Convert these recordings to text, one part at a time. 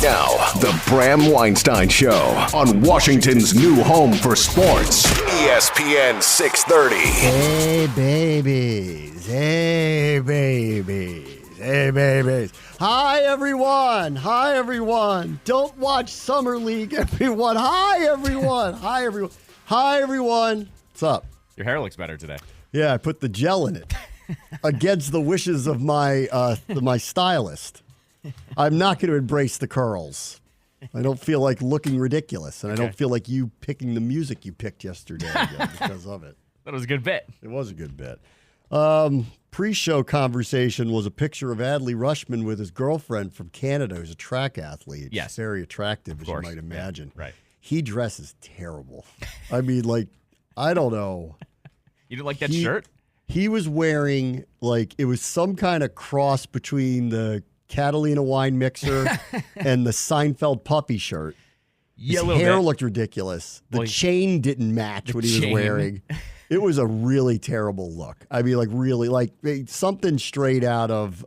Now, the Bram Weinstein Show on Washington's new home for sports, ESPN 630. Hey, babies. Hey, babies. Hey, babies. Hi, everyone. Hi, everyone. Don't watch Summer League, everyone. Hi, everyone. Hi, everyone. Hi, everyone. What's up? Your hair looks better today. Yeah, I put the gel in it against the wishes of my stylist. I'm not going to embrace the curls. I don't feel like looking ridiculous, and I don't feel like you picking the music you picked yesterday again because of it. That was a good bit. It was a good bit. Pre-show conversation was a picture of Adley Rushman with his girlfriend from Canada, who's a track athlete. Yes. Very attractive, as you might imagine. Yeah, right. He dresses terrible. I mean, like, I don't know. You didn't like that shirt? He was wearing, like, it was some kind of cross between the Catalina wine mixer and the Seinfeld puppy shirt. His hair looked ridiculous. The chain didn't match what he was wearing. It was a really terrible look. I mean, like, really, like something straight out of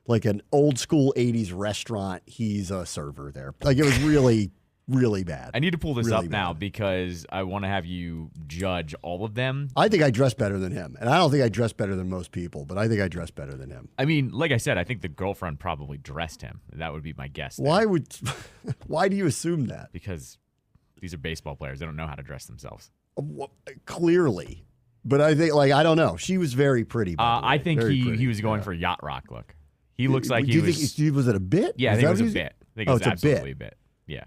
like an old school 80s restaurant. He's a server there. Like, it was really, really bad. I need to pull this really up now because I want to have you judge all of them. I think I dress better than him. And I don't think I dress better than most people, but I think I dress better than him. I mean, like I said, I think the girlfriend probably dressed him. That would be my guess. Why do you assume that? Because these are baseball players. They don't know how to dress themselves. Clearly. But I think, like, I don't know. She was very pretty. I think he was going for a yacht rock look. He looks like he was. Was it a bit? Yeah, I think it was a bit. I think it was absolutely a bit. Yeah.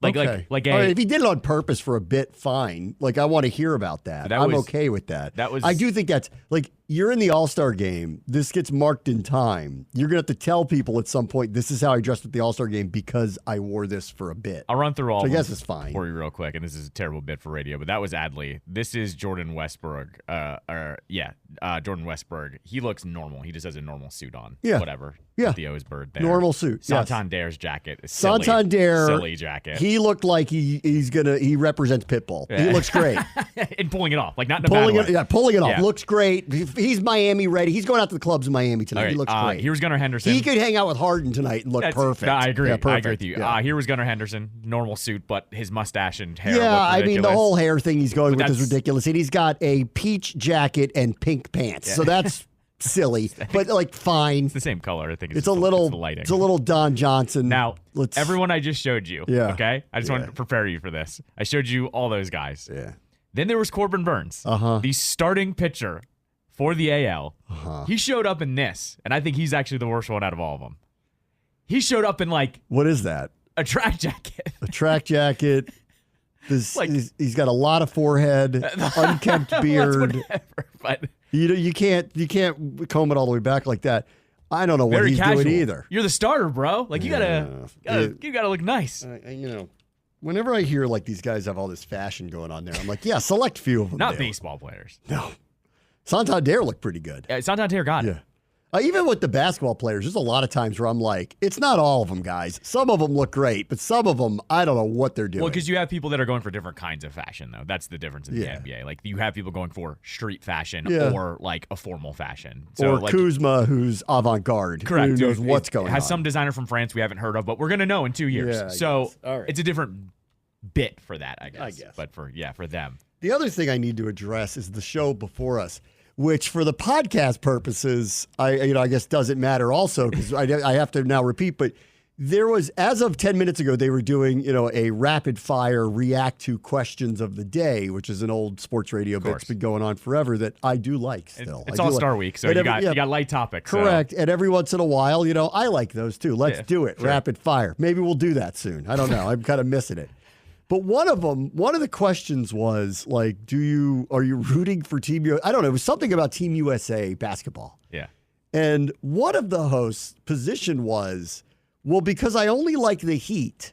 Like All right, if he did it on purpose for a bit, fine. Like, I want to hear about that. I'm okay with that. I do think that's, like, you're in the All-Star game. This gets marked in time. You're going to have to tell people at some point, this is how I dressed at the All-Star game because I wore this for a bit. I'll run through all I guess it's fine. For you real quick, and this is a terrible bit for radio, but that was Adley. This is Jordan Westberg. Jordan Westberg. He looks normal. He just has a normal suit on. Yeah. Whatever. Yeah. The O's bird there. Normal suit. Santander's jacket is silly jacket. He looked like he represents Pitbull. Yeah. He looks great. And pulling it off, like not in a bad way. Yeah, pulling it off. Looks great. He's Miami ready. He's going out to the clubs in Miami tonight. Right. He looks great. Here's Gunnar Henderson. He could hang out with Harden tonight and look perfect. No, I agree. Yeah, perfect. I agree with you. Yeah. Here was Gunnar Henderson, normal suit, but his mustache and hair. Yeah, I mean, the whole hair thing he's going with is ridiculous. And he's got a peach jacket and pink pants. Yeah. So that's silly, but like fine. It's the same color. I think it's a little lighting. It's a little Don Johnson. Now, everyone I just showed you. Yeah. Okay, I just wanted to prepare you for this. I showed you all those guys. Yeah. Then there was Corbin Burns, the starting pitcher for the AL. He showed up in this, and I think he's actually the worst one out of all of them. He showed up in what is that? A track jacket. A track jacket. He's got a lot of forehead, unkempt beard. Whatever, but you can't comb it all the way back like that. I don't know what he's doing either. You're the starter, bro. Like you gotta look nice. Whenever I hear like these guys have all this fashion going on there, I'm like, yeah, select few of them. Not baseball players. No. Santander looked pretty good. Yeah, Santander got it. Even with the basketball players, there's a lot of times where I'm like, it's not all of them, guys. Some of them look great, but some of them, I don't know what they're doing. Well, because you have people that are going for different kinds of fashion, though. That's the difference in the NBA. Like, you have people going for street fashion or, like, a formal fashion. So, or Kuzma, who's avant-garde. Correct. Who knows what's going on. Has some designer from France we haven't heard of, but we're going to know in 2 years. Yeah, so, it's a different bit for that, I guess. But for them. The other thing I need to address is the show before us, which for the podcast purposes, I guess doesn't matter also because I have to now repeat, but there was, as of 10 minutes ago, they were doing, a rapid fire react to questions of the day, which is an old sports radio bit that's been going on forever that I do like still. It's All-Star Week, so you got light topics. Correct. And every once in a while, I like those too. Let's do it. Sure. Rapid fire. Maybe we'll do that soon. I don't know. I'm kind of missing it. But one of the questions was like, are you rooting for Team USA? I don't know. It was something about Team USA basketball. Yeah. And one of the hosts' position was, well, because I only like the Heat,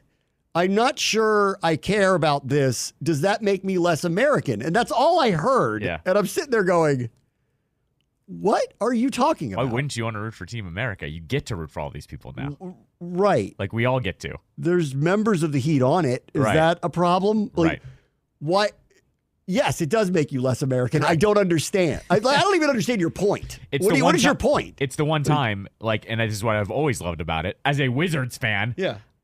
I'm not sure I care about this. Does that make me less American? And that's all I heard. Yeah. And I'm sitting there going, what are you talking about? Why wouldn't you want to root for Team America? You get to root for all these people now. Right. Like we all get to. There's members of the Heat on it. Is that a problem? Right. Why? Yes, it does make you less American. I don't understand. I don't even understand your point. What is your point? It's the one time, and this is what I've always loved about it. As a Wizards fan,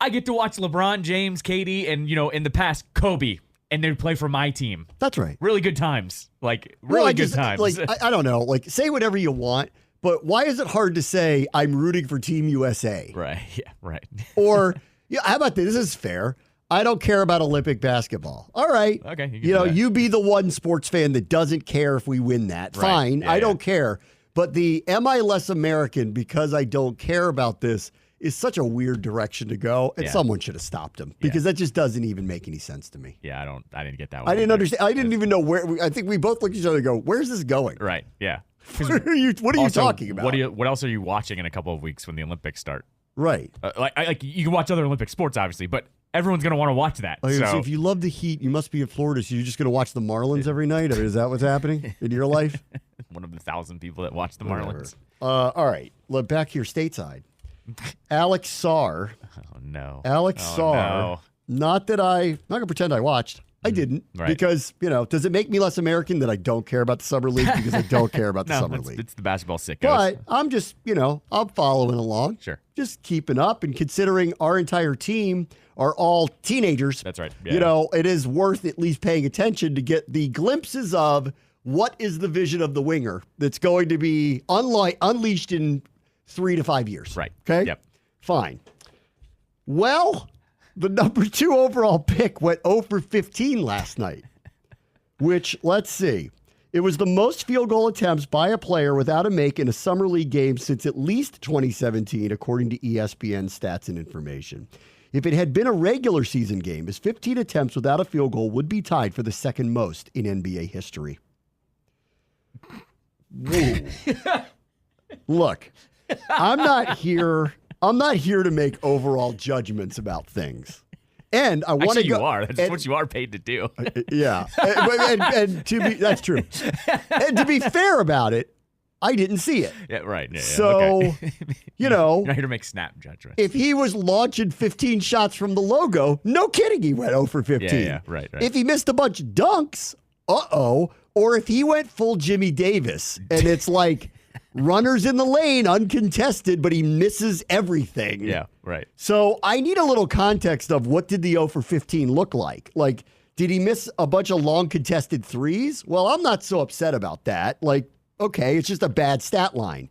I get to watch LeBron James, KD, and, in the past, Kobe, and they play for my team. That's right. Really good times. Really good times. I don't know. Say whatever you want, but why is it hard to say I'm rooting for Team USA? Right. Yeah, right. Or, how about this? This is fair. I don't care about Olympic basketball. All right. Okay. You be the one sports fan that doesn't care if we win that. Right. Fine. Yeah, I don't care. But the am I less American because I don't care about this is such a weird direction to go, and someone should have stopped him because that just doesn't even make any sense to me. Yeah, I didn't get that one. I didn't understand. I didn't even know where. I think we both looked at each other and go, "Where's this going?" Right. Yeah. What are you talking about? What else are you watching in a couple of weeks when the Olympics start? Right. You can watch other Olympic sports, obviously, but everyone's going to want to watch that. So if you love the Heat, you must be in Florida, so you're just going to watch the Marlins every night? Or is that what's happening in your life? One of the 1,000 people that watch the Marlins. All right. Back here stateside. Alex Sarr. Oh, no. Alex Sarr. No. Not going to pretend I watched. I didn't. Right. Because, does it make me less American that I don't care about the Summer League? Because I don't care about the Summer League. It's the basketball sickos. But I'm just, I'm following along. Sure. Just keeping up and considering our entire team are all teenagers. That's right. Yeah. It is worth at least paying attention to get the glimpses of what is the vision of the winger that's going to be unleashed in 3 to 5 years. Right. Okay? Yep. Fine. Well, the number 2 overall pick went 0 for 15 last night, which, let's see, it was the most field goal attempts by a player without a make in a Summer League game since at least 2017, according to ESPN stats and information. If it had been a regular season game, his 15 attempts without a field goal would be tied for the second most in NBA history. Whoa. Look, I'm not here to make overall judgments about things. And I want to go. You are. That's what you are paid to do. Yeah. and to be, that's true. And to be fair about it, I didn't see it. Yeah, right. Yeah, so, okay. You're not here to make snap judgments. If he was launching 15 shots from the logo, no kidding, he went 0 for 15. Yeah, right. If he missed a bunch of dunks, or if he went full Jimmy Davis, and it's like runners in the lane, uncontested, but he misses everything. Yeah, right. So I need a little context of what did the 0 for 15 look like? Like, did he miss a bunch of long contested threes? Well, I'm not so upset about that. Okay, it's just a bad stat line.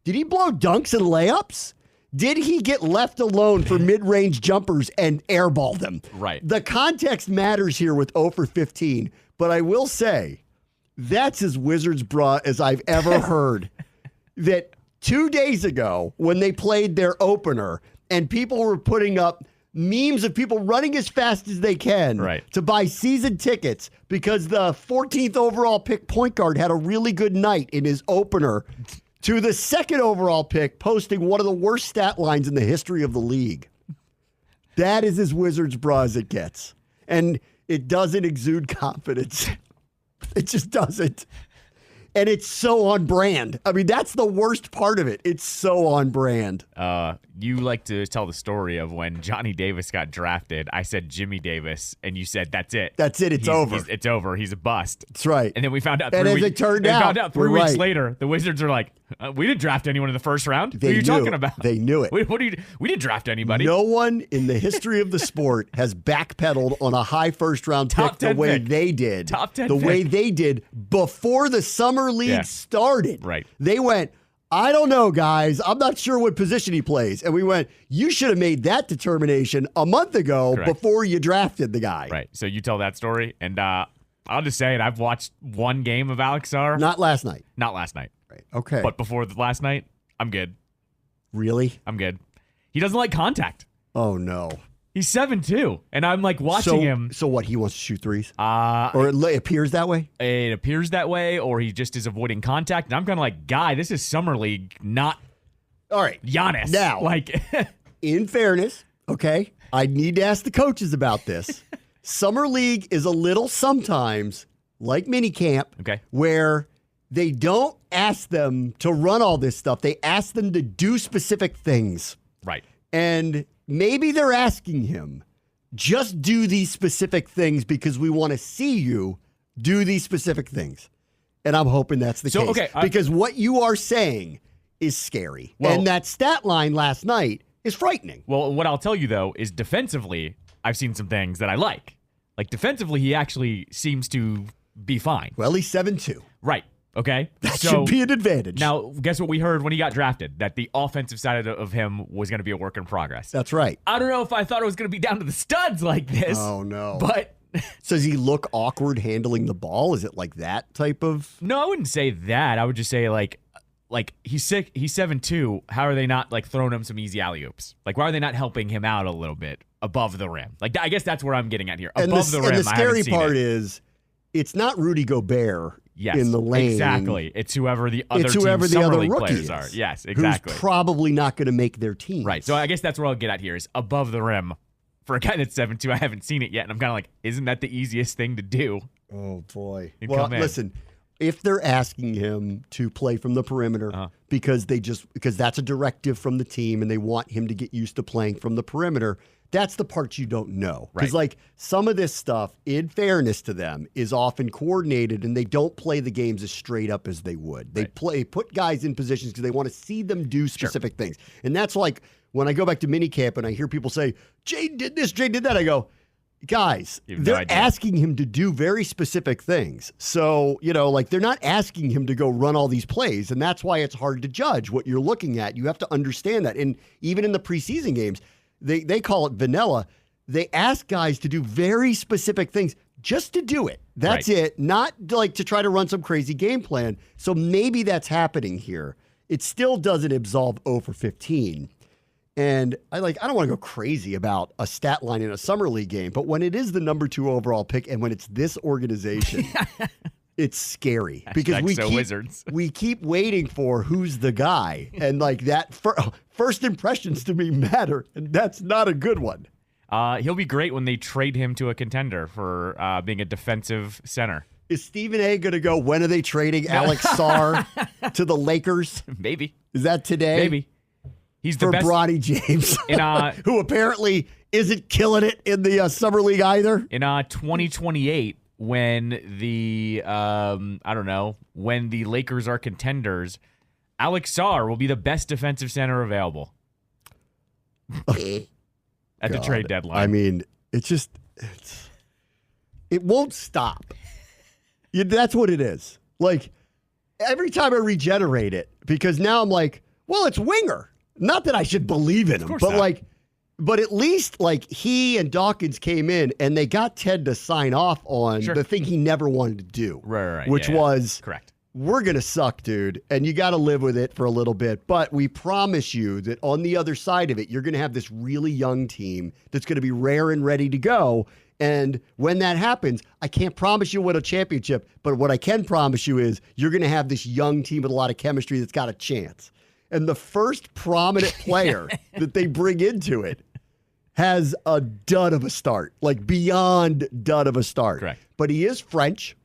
Did he blow dunks and layups? Did he get left alone for mid-range jumpers and airball them? Right. The context matters here with 0 for 15, but I will say that's as Wizards bra as I've ever heard. That 2 days ago when they played their opener and people were putting up memes of people running as fast as they can to buy season tickets because the 14th overall pick point guard had a really good night in his opener, to the 2nd overall pick posting one of the worst stat lines in the history of the league. That is as Wizards bra as it gets. And it doesn't exude confidence. It just doesn't. And it's so on brand. I mean, that's the worst part of it. It's so on brand. You like to tell the story of when Johnny Davis got drafted. I said Jimmy Davis, and you said, that's it. That's it. It's over. It's over. He's a bust. That's right. And then we found out it turned out 3 weeks later, the Wizards are like, we didn't draft anyone in the first round. What are you talking about? They knew it. We didn't draft anybody. No one in the history of the sport has backpedaled on a high first-round pick the way they did. Top 10 The pick. way they did before the Summer League started. Right. They went, I don't know, guys. I'm not sure what position he plays. And we went, you should have made that determination a month ago before you drafted the guy. Right. So you tell that story, and I'll just say it. I've watched one game of Alex Sarr. Not last night. Right. Okay. But before the last night, I'm good. Really? I'm good. He doesn't like contact. Oh, no. He's 7'2", and I'm like watching him. So what? He wants to shoot threes? Or it appears that way? It appears that way, or he just is avoiding contact. And I'm kind of like, guy, this is Summer League, not all right. Giannis. Now, in fairness, okay, I need to ask the coaches about this. Summer League is a little sometimes like minicamp, where they don't ask them to run all this stuff. They ask them to do specific things. Right. And maybe they're asking him, just do these specific things because we want to see you do these specific things. And I'm hoping that's the case. Okay, because what you are saying is scary. And that stat line last night, is frightening. Well, what I'll tell you, though, is defensively, I've seen some things that I like. Like, defensively, he actually seems to be fine. Well, he's 7'2". Right. Okay? That should be an advantage. Now, guess what we heard when he got drafted? That the offensive side of him was going to be a work in progress. That's right. I don't know if I thought it was going to be down to the studs like this. Oh, no. But... So does he look awkward handling the ball? Is it like that type of... No, I wouldn't say that. I would just say, like he's sick. He's 7'2". How are they not, like, throwing him some easy alley-oops? Like, why are they not helping him out a little bit above the rim? Like, I guess that's where I'm getting at here. Above the rim, and the scary part is it's not Rudy Gobert in the lane. Exactly. It's whoever the other summer league players are. Yes, exactly. Who's probably not going to make their team. Right. So I guess that's where I'll get at here is above the rim. For a guy that's 7'2", I haven't seen it yet, and I'm kind of like, isn't that the easiest thing to do? Oh, boy. Well, listen, if they're asking him to play from the perimeter because that's a directive from the team and they want him to get used to playing from the perimeter, that's the part you don't know. Because, like, some of this stuff, in fairness to them, is often coordinated, and they don't play the games as straight up as they would. They put guys in positions because they want to see them do specific things. And that's like when I go back to minicamp and I hear people say, Jay did this, Jay did that, I go, guys, they're asking him to do very specific things. So, like, they're not asking him to go run all these plays, and that's why it's hard to judge what you're looking at. You have to understand that. And even in the preseason games, they call it vanilla. They ask guys to do very specific things just to do it. That's it, not like to try to run some crazy game plan. So maybe that's happening here. It still doesn't absolve 0 for 15. And I don't want to go crazy about a stat line in a summer league game, but when it is the number 2 overall pick and when it's this organization, it's scary because we keep waiting for who's the guy, and like that first impressions to me matter, and that's not a good one. He'll be great when they trade him to a contender for being a defensive center. Is Stephen A. going to go, when are they trading Alex Sarr to the Lakers? Maybe. Is that today? Maybe. He's the for best Bronny James, who apparently isn't killing it in the summer league either. In 2028, when the when the Lakers are contenders, Alex Sarr will be the best defensive center available at the trade deadline. I mean, it won't stop. That's what it is. Like, every time I regenerate it, because now I'm like, well, it's winger. Not that I should believe in him, but at least like he and Dawkins came in and they got Ted to sign off on the thing he never wanted to do, which was correct. We're going to suck, dude, and you got to live with it for a little bit. But we promise you that on the other side of it, you're going to have this really young team that's going to be rare and ready to go. And when that happens, I can't promise you win a championship, but what I can promise you is you're going to have this young team with a lot of chemistry that's got a chance. And the first prominent player that they bring into it has a dud of a start, like beyond dud of a start. Correct. But he is French.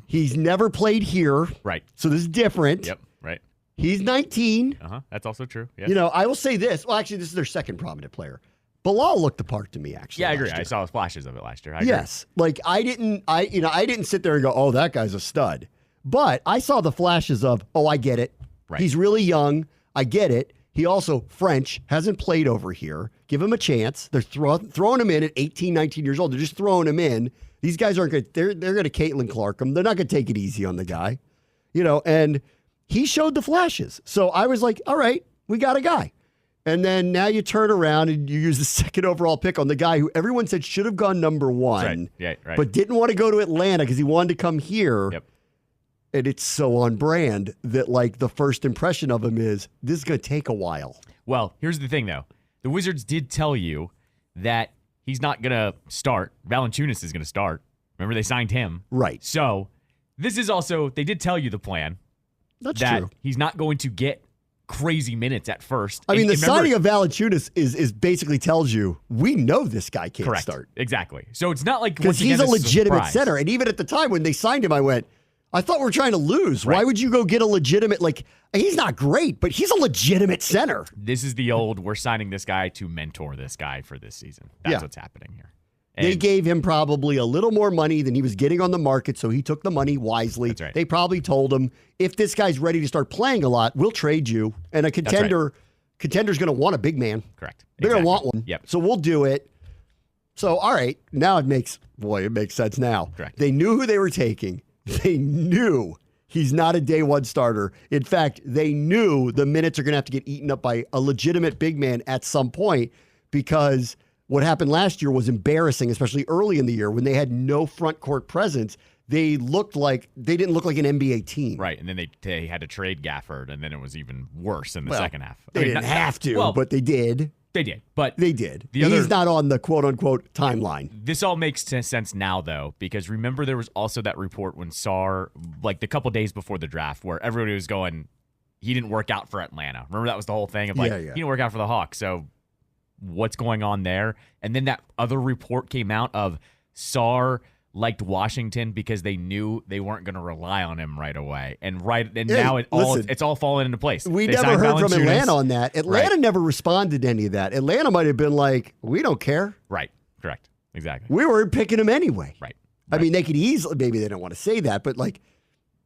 He's never played here. Right. So this is different. Yep. Right. He's 19. That's also true. Yes. I will say this. Well, actually, this is their second prominent player. Bilal looked the part to me, actually. Yeah, I agree. I saw flashes of it last year. I agree. Yes. Like I didn't sit there and go, oh, that guy's a stud. But I saw the flashes of, oh, I get it. Right. He's really young. I get it. He also, French, hasn't played over here. Give him a chance. They're throwing him in at 18, 19 years old. They're just throwing him in. These guys aren't going to, they're going to Caitlin Clark him. They're not going to take it easy on the guy. And he showed the flashes. So I was like, all right, we got a guy. And then now you turn around and you use the second overall pick on the guy who everyone said should have gone number 1. Right. Yeah, right. But didn't want to go to Atlanta because he wanted to come here. Yep. And it's so on brand that, like, the first impression of him is, this is going to take a while. Well, here's the thing, though. The Wizards did tell you that he's not going to start. Valanciunas is going to start. Remember, they signed him. Right. So, this is also, they did tell you the plan. That's that true. He's not going to get crazy minutes at first. I mean, the signing of Valanciunas is basically tells you, we know this guy can't start. Exactly. So, it's not like, because he's a legitimate center. And even at the time when they signed him, I went, I thought we were trying to lose. Right. Why would you go get a legitimate, he's not great, but he's a legitimate center. This is the old, we're signing this guy to mentor this guy for this season. That's what's happening here. And they gave him probably a little more money than he was getting on the market, so he took the money wisely. That's right. They probably told him, if this guy's ready to start playing a lot, we'll trade you. And a contender contender's going to want a big man. Correct. They're going to want one. Yep. So we'll do it. So, all right, now it makes sense now. Correct. They knew who they were taking. They knew he's not a day one starter. In fact, they knew the minutes are going to have to get eaten up by a legitimate big man at some point, because what happened last year was embarrassing, especially early in the year when they had no front court presence. They didn't look like an NBA team. Right, and then they had to trade Gafford, and then it was even worse in the second half. They didn't have to, but they did. They did, but they did. He's not on the quote-unquote timeline. This all makes sense now, though, because remember there was also that report when Sarr, like the couple days before the draft, where everybody was going, he didn't work out for Atlanta. Remember that was the whole thing of he didn't work out for the Hawks. So what's going on there? And then that other report came out of Sarr liked Washington because they knew they weren't going to rely on him right away. And now it's all falling into place. We never heard from Atlanta on that. Atlanta never responded to any of that. Atlanta might have been like, we don't care. Right. Correct. Exactly. We weren't picking him anyway. Right. I mean, they could easily, maybe they don't want to say that, but like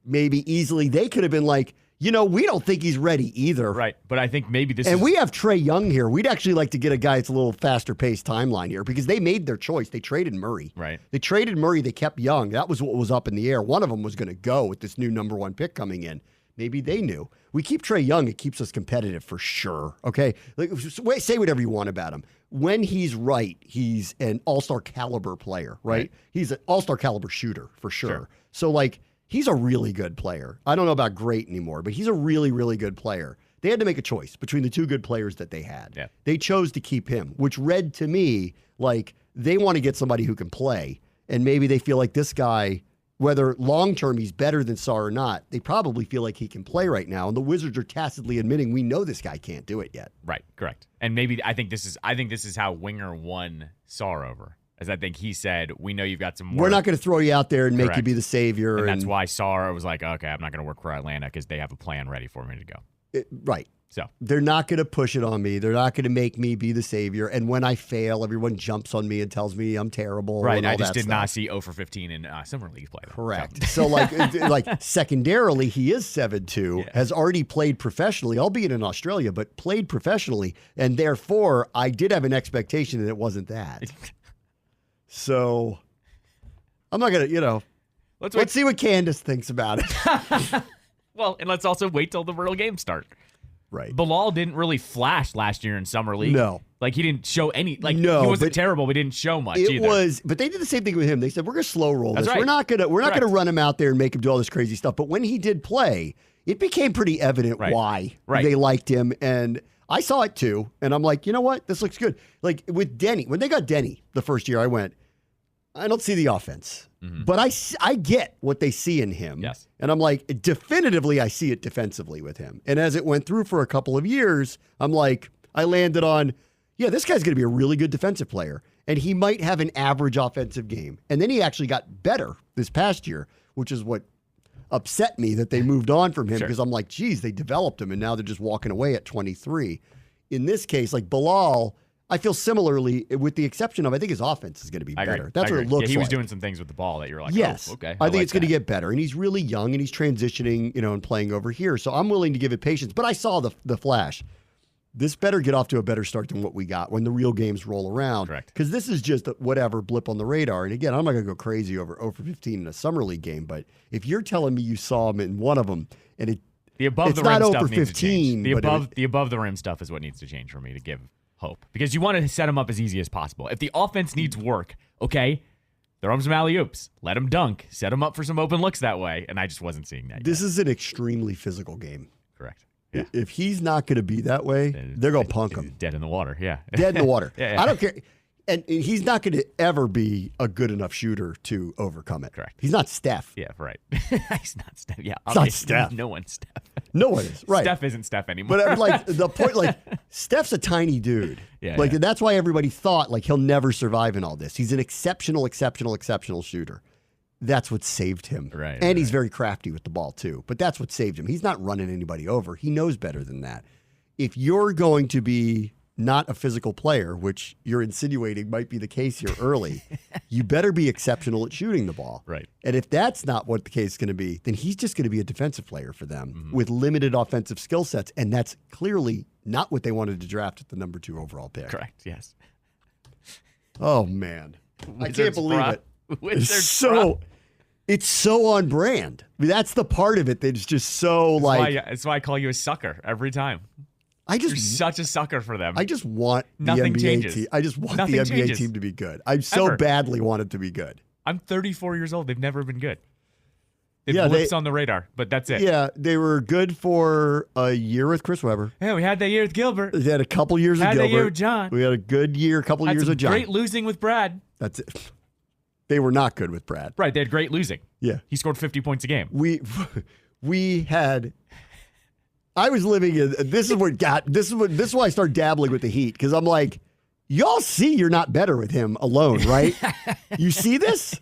maybe easily they could have been like, we don't think he's ready either. Right. But I think maybe we have Trae Young here. We'd actually like to get a guy that's a little faster paced timeline here, because they made their choice. They traded Murray. Right. They traded Murray. They kept Young. That was what was up in the air. One of them was going to go with this new number 1 pick coming in. Maybe they knew. We keep Trae Young. It keeps us competitive for sure. Okay. Say whatever you want about him. When he's right, he's an all-star caliber player, right? He's an all-star caliber shooter for sure. So he's a really good player. I don't know about great anymore, but he's a really, really good player. They had to make a choice between the two good players that they had. Yeah. They chose to keep him, which read to me like they want to get somebody who can play. And maybe they feel like this guy, whether long-term he's better than Sarr or not, they probably feel like he can play right now. And the Wizards are tacitly admitting, we know this guy can't do it yet. Right, correct. And maybe I think this is how Winger won Sarr over. As I think he said, we know you've got some work. We're not going to throw you out there and make you be the savior. And that's why Sarr was like, okay, I'm not going to work for Atlanta because they have a plan ready for me to go. Right. So they're not going to push it on me. They're not going to make me be the savior. And when I fail, everyone jumps on me and tells me I'm terrible. Right. And I just did not see 0 for 15 in Summer League play. Correct. So secondarily, he is 7'2", has already played professionally, albeit in Australia, but played professionally. And therefore, I did have an expectation that it wasn't that. So I'm not going to, let's see what Candace thinks about it. Well, and let's also wait till the real games start. Right. Bilal didn't really flash last year in Summer League. No. He didn't show any, he wasn't terrible, but he didn't show much either. But they did the same thing with him. They said, we're going to slow roll this. Right. We're not going to run him out there and make him do all this crazy stuff. But when he did play, it became pretty evident why they liked him. And I saw it too. And I'm like, you know what? This looks good. Like with Denny, when they got Denny the first year, I went, I don't see the offense. Mm-hmm. But I get what they see in him. Yes. And I'm like, definitively, I see it defensively with him. And as it went through for a couple of years, I'm like, I landed on, this guy's going to be a really good defensive player. And he might have an average offensive game. And then he actually got better this past year, which is what upset me that they moved on from him, because I'm like, geez, they developed him and now they're just walking away at 23. In this case, like Bilal, I feel similarly, with the exception of I think his offense is going to be better. That's what it looks like. He was doing some things with the ball that you're like, yes, oh, okay. I think it's going to get better. And he's really young and he's transitioning, and playing over here. So I'm willing to give it patience. But I saw the flash. This better get off to a better start than what we got when the real games roll around. Correct. Because this is just whatever blip on the radar. And again, I'm not going to go crazy over 0 for 15 in a Summer League game. But if you're telling me you saw him in one of them and the above it's the rim not stuff 0 for 15. The above the rim stuff is what needs to change for me to give hope, because you want to set them up as easy as possible. If the offense needs work, okay, throw them some alley-oops, let them dunk, set them up for some open looks that way, and I just wasn't seeing that This is an extremely physical game. Correct. Yeah. If he's not going to be that way, they're going to punk him. Dead in the water, yeah. Dead in the water. Yeah. I don't care. And he's not going to ever be a good enough shooter to overcome it. Correct. He's not Steph. Yeah, right. He's not Steph. Yeah, he's not Steph. No one's Steph. No one is. Right. Steph isn't Steph anymore. But the point, Steph's a tiny dude. That's why everybody thought he'll never survive in all this. He's an exceptional shooter. That's what saved him. Right. And he's very crafty with the ball too. But that's what saved him. He's not running anybody over. He knows better than that. If you're going to be not a physical player, which you're insinuating might be the case here early, you better be exceptional at shooting the ball. Right. And if that's not what the case is going to be, then he's just going to be a defensive player for them with limited offensive skill sets. And that's clearly not what they wanted to draft at the number 2 overall pick. Correct. Yes. Oh, man. I can't believe it. It's so on brand. I mean, that's the part of it that's just so that's why I call you a sucker every time. You're such a sucker for them. I just want Nothing the NBA changes. team. I just want Nothing the NBA changes. team to be good. I so badly want it to be good. I'm 34 years old. They've never been good. They've blips on the radar, but that's it. Yeah, they were good for a year with Chris Webber. Yeah, we had that year with Gilbert. They had a couple years with Gilbert. Had that year with John. We had a good year, a couple years with John. Great losing with Brad. That's it. They were not good with Brad. Right, they had great losing. Yeah. He scored 50 points a game. We had I was living in this is why I started dabbling with the Heat, because I'm like, y'all see you're not better with him alone, right? You see this?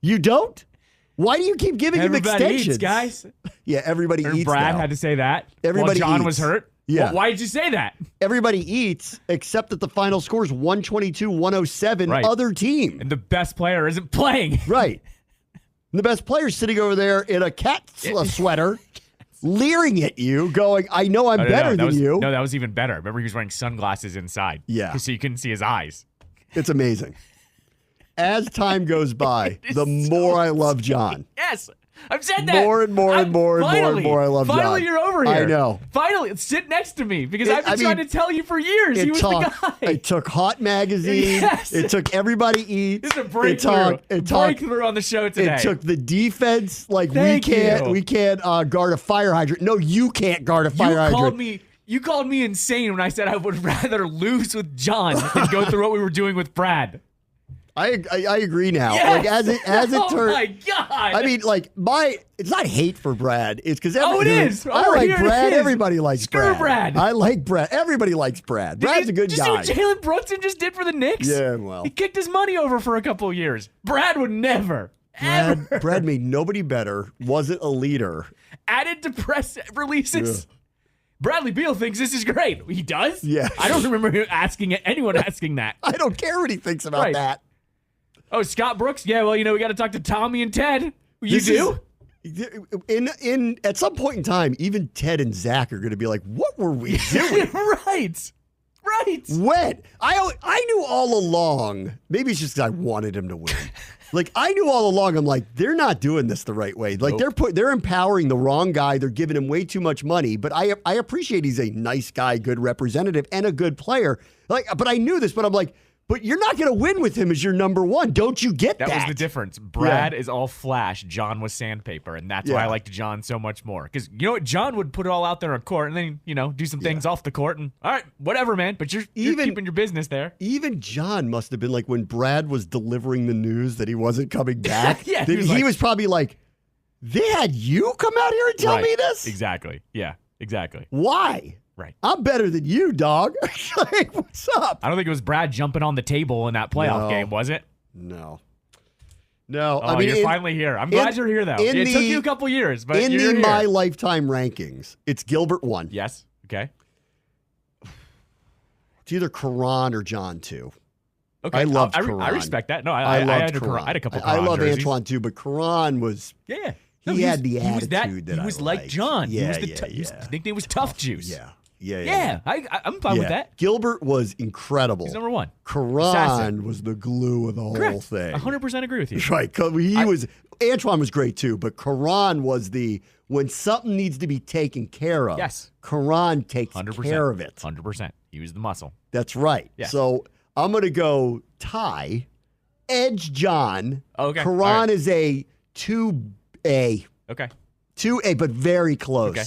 You don't? Why do you keep giving him extensions? Eats, guys. Yeah, everybody eats. Brad now. had to say that. Everybody while John eats. was hurt. Yeah. Well, why did you say that? Everybody eats, except that the final score is 122-107. Right. Other team. And the best player isn't playing. Right. And the best player's sitting over there in a cat sweater, leering at you, going, I know I'm better than you. No, that was even better. Remember, he was wearing sunglasses inside. Yeah. So you couldn't see his eyes. It's amazing. As time goes by, the more I love John. Yes. I've said that. More and more and more and more I love John. Finally, you're over here. I know. Finally, sit next to me, because I've been trying to tell you for years he was the guy. It took Hot Magazine. Yes. It took Everybody Eats. This is a breakthrough. Breakthrough on the show today. It took the defense. Like, we can't guard a fire hydrant. No, you can't guard a fire hydrant. You called me insane when I said I would rather lose with John than go through what we were doing with Brad. I agree now. Yes. Like as it Oh turned. my God. I mean, like it's not hate for Brad. It's because it is. I like Brad. Everybody likes Screw Brad. I like Brad. Everybody likes Brad. Brad's a good guy. Did you see what Jalen Brunson just did for the Knicks? Yeah, well, he kicked his money over for a couple of years. Brad would never. Brad made nobody better. Wasn't a leader. Added to press releases. Yeah. Bradley Beal thinks this is great. He does? Yeah. I don't remember anyone asking that. I don't care what he thinks about that. Oh, Scott Brooks? Yeah, well, we got to talk to Tommy and Ted. You do? At some point in time, even Ted and Zach are going to be like, what were we doing? Right. When? I knew all along, maybe it's just because I wanted him to win. Like, I knew all along, I'm like, they're not doing this the right way. Like, they're empowering the wrong guy. They're giving him way too much money. But I appreciate he's a nice guy, good representative, and a good player. Like, but I knew this, but I'm like, but you're not going to win with him as your number one. Don't you get that? That was the difference. Brad is all flash. John was sandpaper, and that's why I liked John so much more. Because you know what? John would put it all out there on court and then, do some things off the court. And all right, whatever, man. But you're keeping your business there. Even John must have been like, when Brad was delivering the news that he wasn't coming back, he was probably like, they had you come out here and tell me this? Exactly. Yeah, exactly. Why? Right. I'm better than you, dog. Like, what's up? I don't think it was Brad jumping on the table in that playoff game, was it? No. Oh, I mean, you're finally here. I'm glad you're here, though. It took you a couple years, but you're here. My lifetime rankings, it's Gilbert 1. Yes. Okay. It's either Karan or John 2. Okay. I love Karan. I respect that. No, I had a couple Karan I love jerseys. Antoine, too, but Karan was... Yeah. He had the attitude that he was I like liked. John. Yeah, His nickname was Tough Juice. Yeah. I'm fine with that. Gilbert was incredible. He's number one. Karan was the glue of the whole thing. 100% agree with you. Right. Antoine was great too, but Karan was when something needs to be taken care of. Yes. Karan takes 100%. care of it. 100%. He was the muscle. That's right. Yeah. So I'm going to go tie, edge John. Okay. Karan is a 2A. Okay. 2A, but very close. Okay.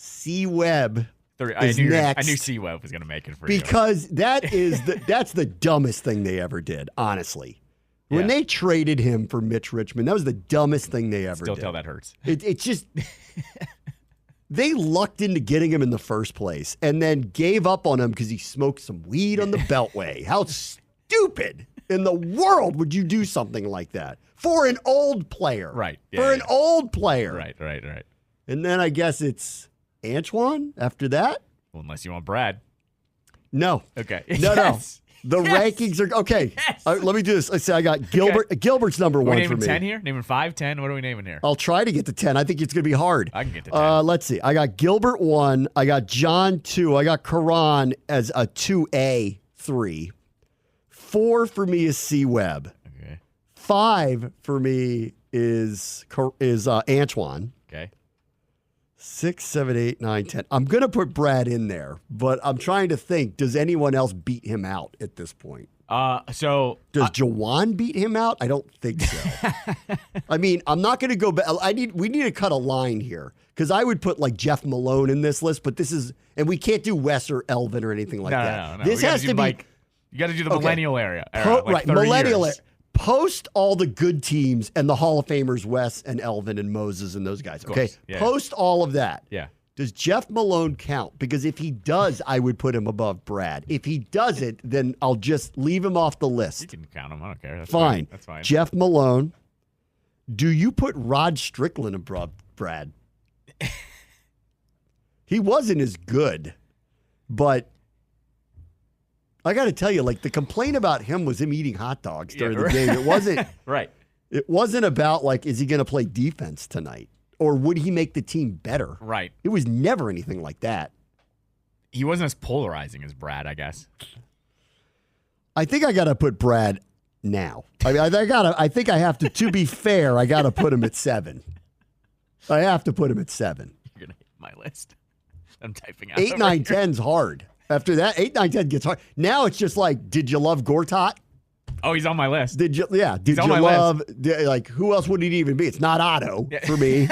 C-Web is next. I knew C-Web was going to make it for because that's the dumbest thing they ever did, honestly. When they traded him for Mitch Richmond, that was the dumbest thing they ever did. Still tell that hurts. It's just... They lucked into getting him in the first place and then gave up on him because he smoked some weed on the Beltway. How stupid in the world would you do something like that for an old player? Right. An old player. Right. And then I guess it's Antoine after that. Well, unless you want Brad. No. Okay. No. Yes. The rankings are okay. Yes. Let me do this. Let's say I got Gilbert. Okay. Gilbert's number Are we one naming for me. 10 here? Naming 5, 10? What are we naming here? I'll try to get to 10. I think it's going to be hard. I can get to 10. Let's see. I got Gilbert 1. I got John 2. I got Karan as a 2A 3. 4 for me is C Webb. Okay. 5 for me is Antoine. Okay. 6, 7, 8, 9, 10. I'm going to put Brad in there, but I'm trying to think, does anyone else beat him out at this point? Does Jawan beat him out? I don't think so. I mean, I'm not going to go back. We need to cut a line here because I would put like Jeff Malone in this list, but this is, and we can't do Wes or Elvin or anything like that. No. This has to be like, you got to do the millennial era. Right, millennial era. Post all the good teams and the Hall of Famers, Wes and Elvin and Moses and those guys. Okay, yeah. Post all of that. Yeah. Does Jeff Malone count? Because if he does, I would put him above Brad. If he doesn't, then I'll just leave him off the list. You can count him. I don't care. That's fine. That's fine. Jeff Malone. Do you put Rod Strickland above Brad? He wasn't as good, but I got to tell you, like the complaint about him was him eating hot dogs during the game. It wasn't right. It wasn't about like, is he going to play defense tonight? Or would he make the team better? Right. It was never anything like that. He wasn't as polarizing as Brad, I guess. I think I got to put Brad now. I think I have to be fair, I got to put him at 7. I have to put him at 7. You're going to hit my list. I'm typing out 8, 9, 10's hard. After that, 8, 9, 10 gets hard. Now it's just like, did you love Gortat? Oh, he's on my list. Did you love, like, who else would it even be? It's not Otto for me.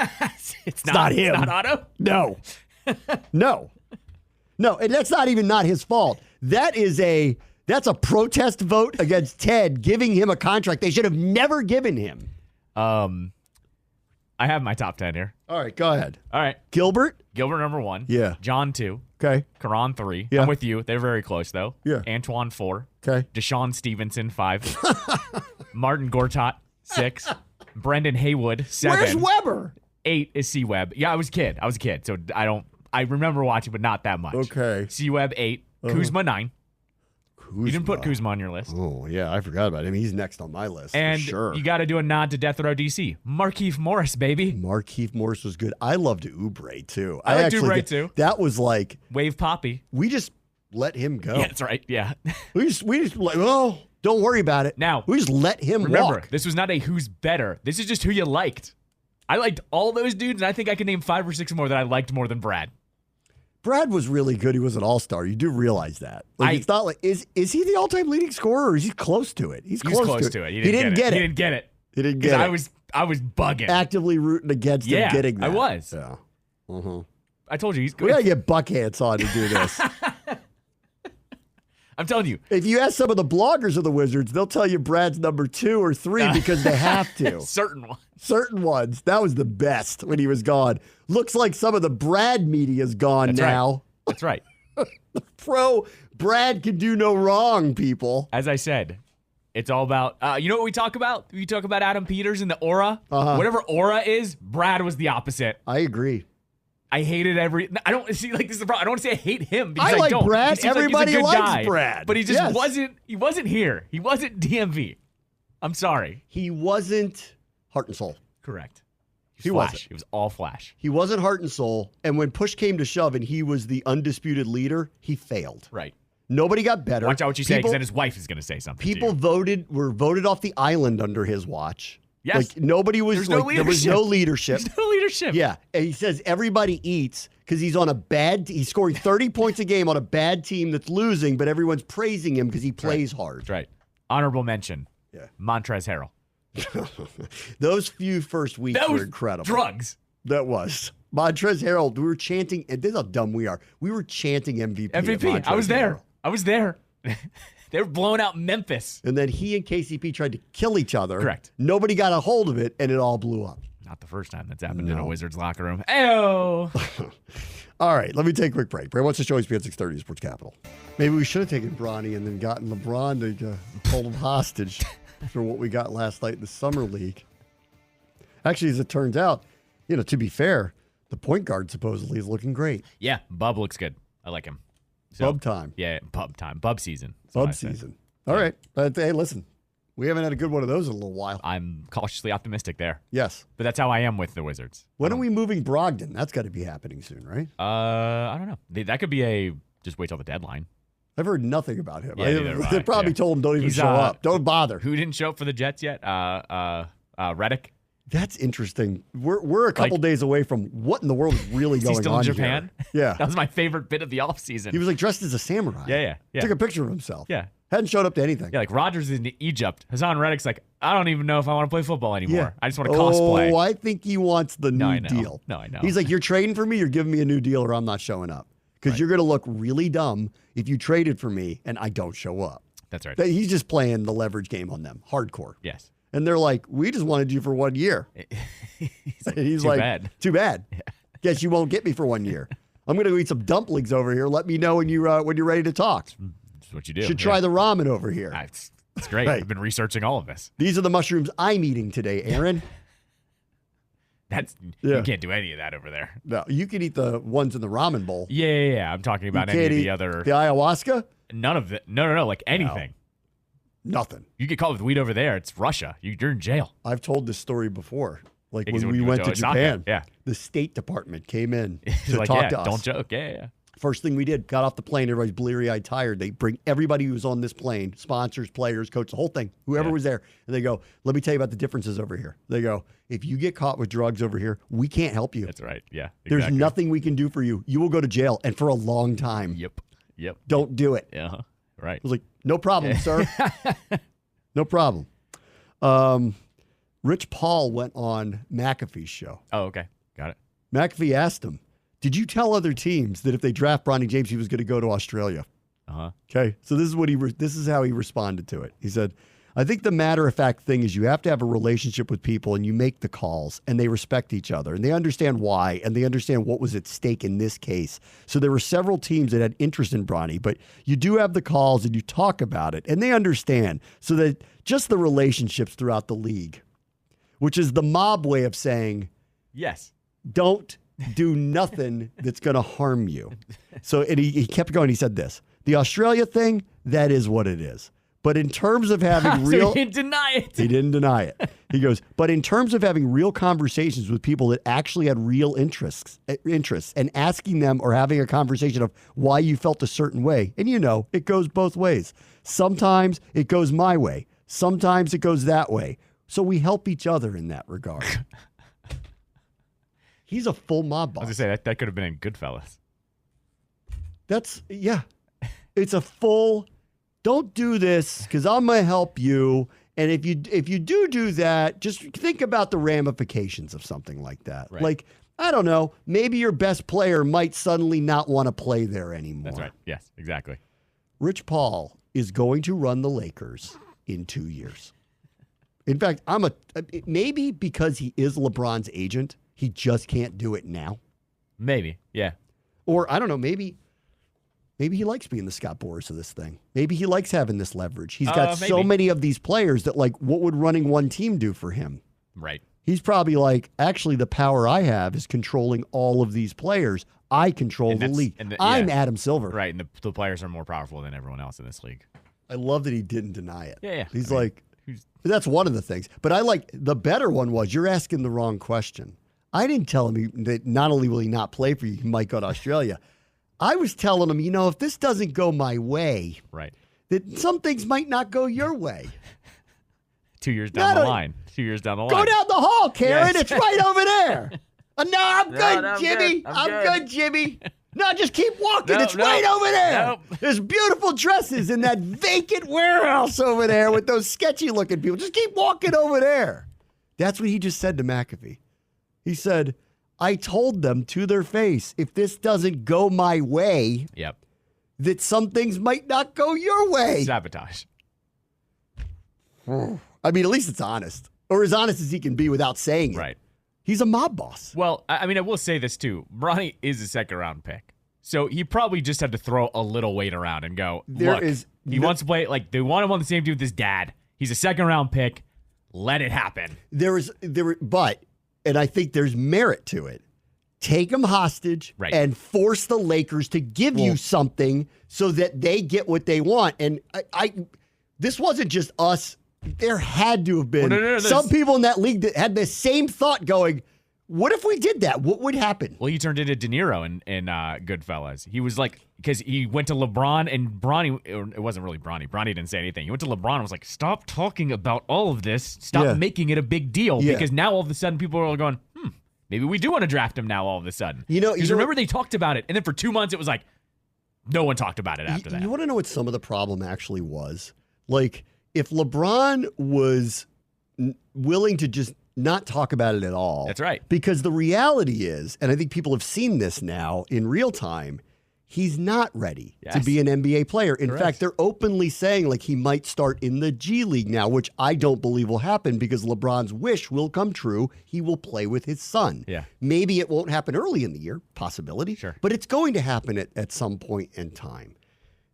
It's not him. It's not Otto? No. No, and that's not even not his fault. That's a protest vote against Ted giving him a contract they should have never given him. I have my top 10 here. All right, go ahead. All right. Gilbert number 1. Yeah. John 2. Okay. Karan 3. Yeah. I'm with you. They're very close, though. Yeah. Antoine 4. Okay. Deshaun Stevenson 5. Martin Gortat 6. Brendan Haywood 7. Where's Weber? 8 is C Webb. Yeah, I was a kid, so I remember watching, but not that much. Okay. C Webb 8. Kuzma 9. Kuzma. You didn't put Kuzma on your list. Oh, yeah, I forgot about him. He's next on my list. And for sure. You got to do a nod to Death Row DC. Markieff Morris, baby. Markieff Morris was good. I loved Oubre, too. I liked Oubre, too. That was like... Wave Poppy. We just let him go. Yeah, that's right. Yeah. we just like, well, don't worry about it. Now, we just let him remember, walk. This was not a who's better. This is just who you liked. I liked all those dudes, and I think I can name 5 or 6 more that I liked more than Brad. Brad was really good. He was an all-star. You do realize that. Like, it's not like is he the all-time leading scorer, or is he close to it? He's close to it. He didn't get it. He didn't get it. He didn't get it. I was bugging. Actively rooting against him getting that. I was. Yeah. Uh-huh. I told you he's good. We gotta get Buckhands on to do this. I'm telling you. If you ask some of the bloggers of the Wizards, they'll tell you Brad's number 2 or 3 because they have to. Certain ones. That was the best when he was gone. Looks like some of the Brad media's gone now. Right. That's right. Pro Brad can do no wrong, people. As I said, it's all about, you know what we talk about? We talk about Adam Peters and the aura. Whatever aura is, Brad was the opposite. I agree. I hated I don't see, like, this is the problem. I don't want to say I hate him because I like don't. Brad. Everybody like likes guy, Brad. But he just wasn't here. He wasn't DMV. I'm sorry. He wasn't heart and soul. Correct. He wasn't. It was all flash. He wasn't heart and soul. And when push came to shove and he was the undisputed leader, he failed. Right. Nobody got better. Watch out what you say, because then his wife is going to say something. People were voted off the island under his watch. Yes. Like nobody was. There was no leadership. There's no leadership. Yeah. And he says everybody eats because he's on a bad. He's scoring 30 points a game on a bad team that's losing, but everyone's praising him because he plays hard. That's right. Honorable mention. Yeah. Montrezl Harrell. Those few first weeks were incredible. Drugs. That was. Montrezl Harrell, we were chanting, and this is how dumb we are. We were chanting MVP. MVP. I was there. They were blowing out Memphis. And then he and KCP tried to kill each other. Correct. Nobody got a hold of it, and it all blew up. Not the first time that's happened in a Wizards locker room. Ayo. All right, let me take a quick break. Brad wants to show ESPN 630 Sports Capital. Maybe we should have taken Bronny and then gotten LeBron to hold him hostage for what we got last night in the Summer League. Actually, as it turns out, to be fair, the point guard supposedly is looking great. Yeah, Bub looks good. I like him. So, Bub time. Yeah, bub time. Bub season. Bub season. All right. But hey, listen, we haven't had a good one of those in a little while. I'm cautiously optimistic there. Yes. But that's how I am with the Wizards. When are we moving Brogdon? That's got to be happening soon, right? I don't know. That could be just wait till the deadline. I've heard nothing about him. Yeah, They probably told him don't even show up. Don't bother. Who didn't show up for the Jets yet? Redick. That's interesting. We're a couple days away from what in the world is really going on. Is he still in Japan? Here. Yeah. That was my favorite bit of the offseason. He was like dressed as a samurai. Yeah. Took a picture of himself. Yeah. Hadn't showed up to anything. Yeah, like Rodgers is in Egypt. Hassan Reddick's like, I don't even know if I want to play football anymore. I just want to cosplay. Oh, I think he wants the new deal. No, I know. He's like, you're trading for me, you're giving me a new deal, or I'm not showing up. Because you're going to look really dumb if you traded for me and I don't show up. That's right. He's just playing the leverage game on them. Hardcore. Yes. And they're like, we just wanted you for 1 year. He's like, too bad. Yeah. Guess you won't get me for 1 year. I'm going to go eat some dumplings over here. Let me know when you're ready to talk. That's what you do. Should try the ramen over here. It's great. I've been researching all of this. These are the mushrooms I'm eating today, Aaron. You can't do any of that over there. No, you can eat the ones in the ramen bowl. Yeah. I'm talking about any of the other. The ayahuasca? None of it. No. Like anything. No, nothing. You get caught with weed over there. It's Russia. You're in jail. I've told this story before. Like when we went to Japan. Yeah. The State Department came in to like, talk to us. Don't joke. Yeah. First thing we did, got off the plane, everybody's bleary-eyed tired. They bring everybody who was on this plane, sponsors, players, coach, the whole thing, whoever was there, and they go, let me tell you about the differences over here. They go, if you get caught with drugs over here, we can't help you. That's right. Yeah. Exactly. There's nothing we can do for you. You will go to jail, and for a long time. Yep. Don't do it. Yeah. Right. I was like, no problem, sir. No problem. Rich Paul went on McAfee's show. Oh, okay. Got it. McAfee asked him, did you tell other teams that if they draft Bronny James, he was going to go to Australia? Okay. So this is how he responded to it. He said, I think the matter-of-fact thing is you have to have a relationship with people and you make the calls and they respect each other and they understand why and they understand what was at stake in this case. So there were several teams that had interest in Bronny, but you do have the calls and you talk about it and they understand. So that just the relationships throughout the league, which is the mob way of saying, yes, don't do nothing that's going to harm you. So and he kept going. He said this, the Australia thing, that is what it is. But in terms of having real... So he didn't deny it. He didn't deny it. He goes, but in terms of having real conversations with people that actually had real interests and asking them or having a conversation of why you felt a certain way. And it goes both ways. Sometimes it goes my way. Sometimes it goes that way. So we help each other in that regard. He's a full mob boss. I was going to say, that could have been in Goodfellas. It's a full, don't do this because I'm going to help you. And if you do that, just think about the ramifications of something like that. Right. Like, I don't know, maybe your best player might suddenly not want to play there anymore. That's right. Yes, exactly. Rich Paul is going to run the Lakers in 2 years. In fact, maybe because he is LeBron's agent, he just can't do it now. Maybe, yeah. Or I don't know, maybe he likes being the Scott Boras of this thing. Maybe he likes having this leverage. He's got so many of these players that, like, what would running one team do for him? Right. He's probably like, actually, the power I have is controlling all of these players. I control the league. I'm Adam Silver. Right, and the players are more powerful than everyone else in this league. I love that he didn't deny it. Yeah. He's that's one of the things. But the better one was, you're asking the wrong question. I didn't tell him that not only will he not play for you, he might go to Australia. I was telling him, if this doesn't go my way, right, that some things might not go your way. 2 years down the line. 2 years down the line. Go down the hall, Karen. Yes. It's right over there. No, I'm good, Jimmy. I'm good, Jimmy. No, just keep walking. It's right over there. Nope. There's beautiful dresses in that vacant warehouse over there with those sketchy-looking people. Just keep walking over there. That's what he just said to McAfee. He said, I told them to their face, if this doesn't go my way, that some things might not go your way. Sabotage. I mean, at least it's honest. Or as honest as he can be without saying it. Right. He's a mob boss. Well, I mean, I will say this too. Bronny is a second-round pick. So he probably just had to throw a little weight around and go, he wants to play, they want him on the same team with his dad. He's a second-round pick. Let it happen. But, and I think there's merit to it. take him hostage and force the Lakers to give you something so that they get what they want. And this wasn't just us. There had to have been some people in that league that had the same thought going, what if we did that? What would happen? Well, he turned into De Niro in Goodfellas. He was like, because he went to LeBron and Bronny, it wasn't really Bronny. Bronny didn't say anything. He went to LeBron and was like, stop talking about all of this. Stop making it a big deal. Because now all of a sudden people are going, maybe we do want to draft him now all of a sudden. Because remember they talked about it. And then for 2 months it was like, no one talked about it after that. You want to know what some of the problem actually was? Like, if LeBron was willing to just not talk about it at all. That's right. Because the reality is, and I think people have seen this now in real time, he's not ready to be an NBA player. In fact, they're openly saying like he might start in the G League now, which I don't believe will happen because LeBron's wish will come true. He will play with his son. Yeah. Maybe it won't happen early in the year, possibility. Sure. But it's going to happen at some point in time.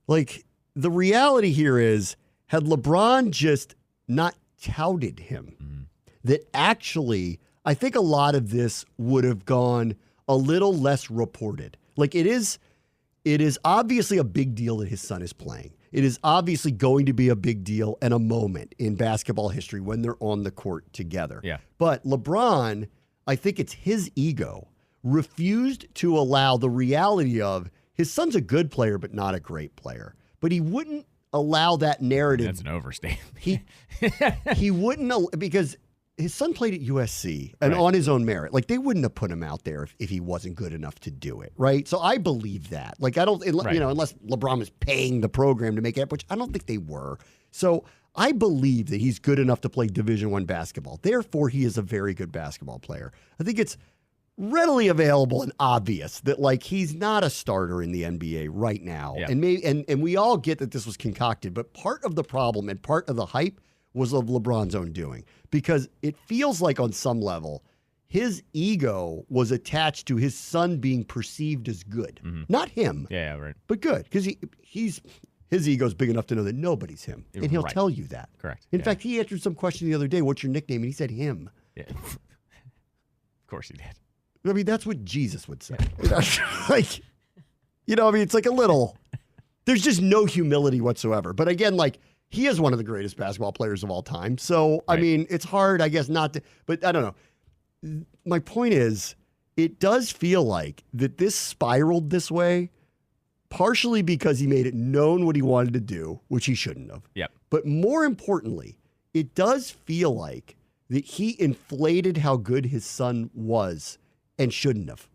Like, the reality here is, had LeBron just not touted him, that actually, I think a lot of this would have gone a little less reported. Like, it is obviously a big deal that his son is playing. It is obviously going to be a big deal and a moment in basketball history when they're on the court together. Yeah. But LeBron, I think it's his ego, refused to allow the reality of his son's a good player, but not a great player. But he wouldn't allow that narrative. That's an overstatement. He wouldn't, because his son played at USC and on his own merit. Like, they wouldn't have put him out there if he wasn't good enough to do it, right? So I believe that. Like, I don't, unless LeBron was paying the program to make it up, which I don't think they were. So I believe that he's good enough to play Division I basketball. Therefore, he is a very good basketball player. I think it's readily available and obvious that, like, he's not a starter in the NBA right now. Yeah. And we all get that this was concocted, but part of the problem and part of the hype was of LeBron's own doing, because it feels like on some level his ego was attached to his son being perceived as good. Not him, but good, because his ego's big enough to know that nobody's him, and he'll tell you that. Correct. In fact, he answered some question the other day, what's your nickname? And he said him. Yeah. Of course he did. I mean, that's what Jesus would say. Like, it's like a little, there's just no humility whatsoever. But again, like, he is one of the greatest basketball players of all time. So, I mean, it's hard, I guess, not to, but I don't know. My point is, it does feel like that this spiraled this way, partially because he made it known what he wanted to do, which he shouldn't have. Yep. But more importantly, it does feel like that he inflated how good his son was and shouldn't have.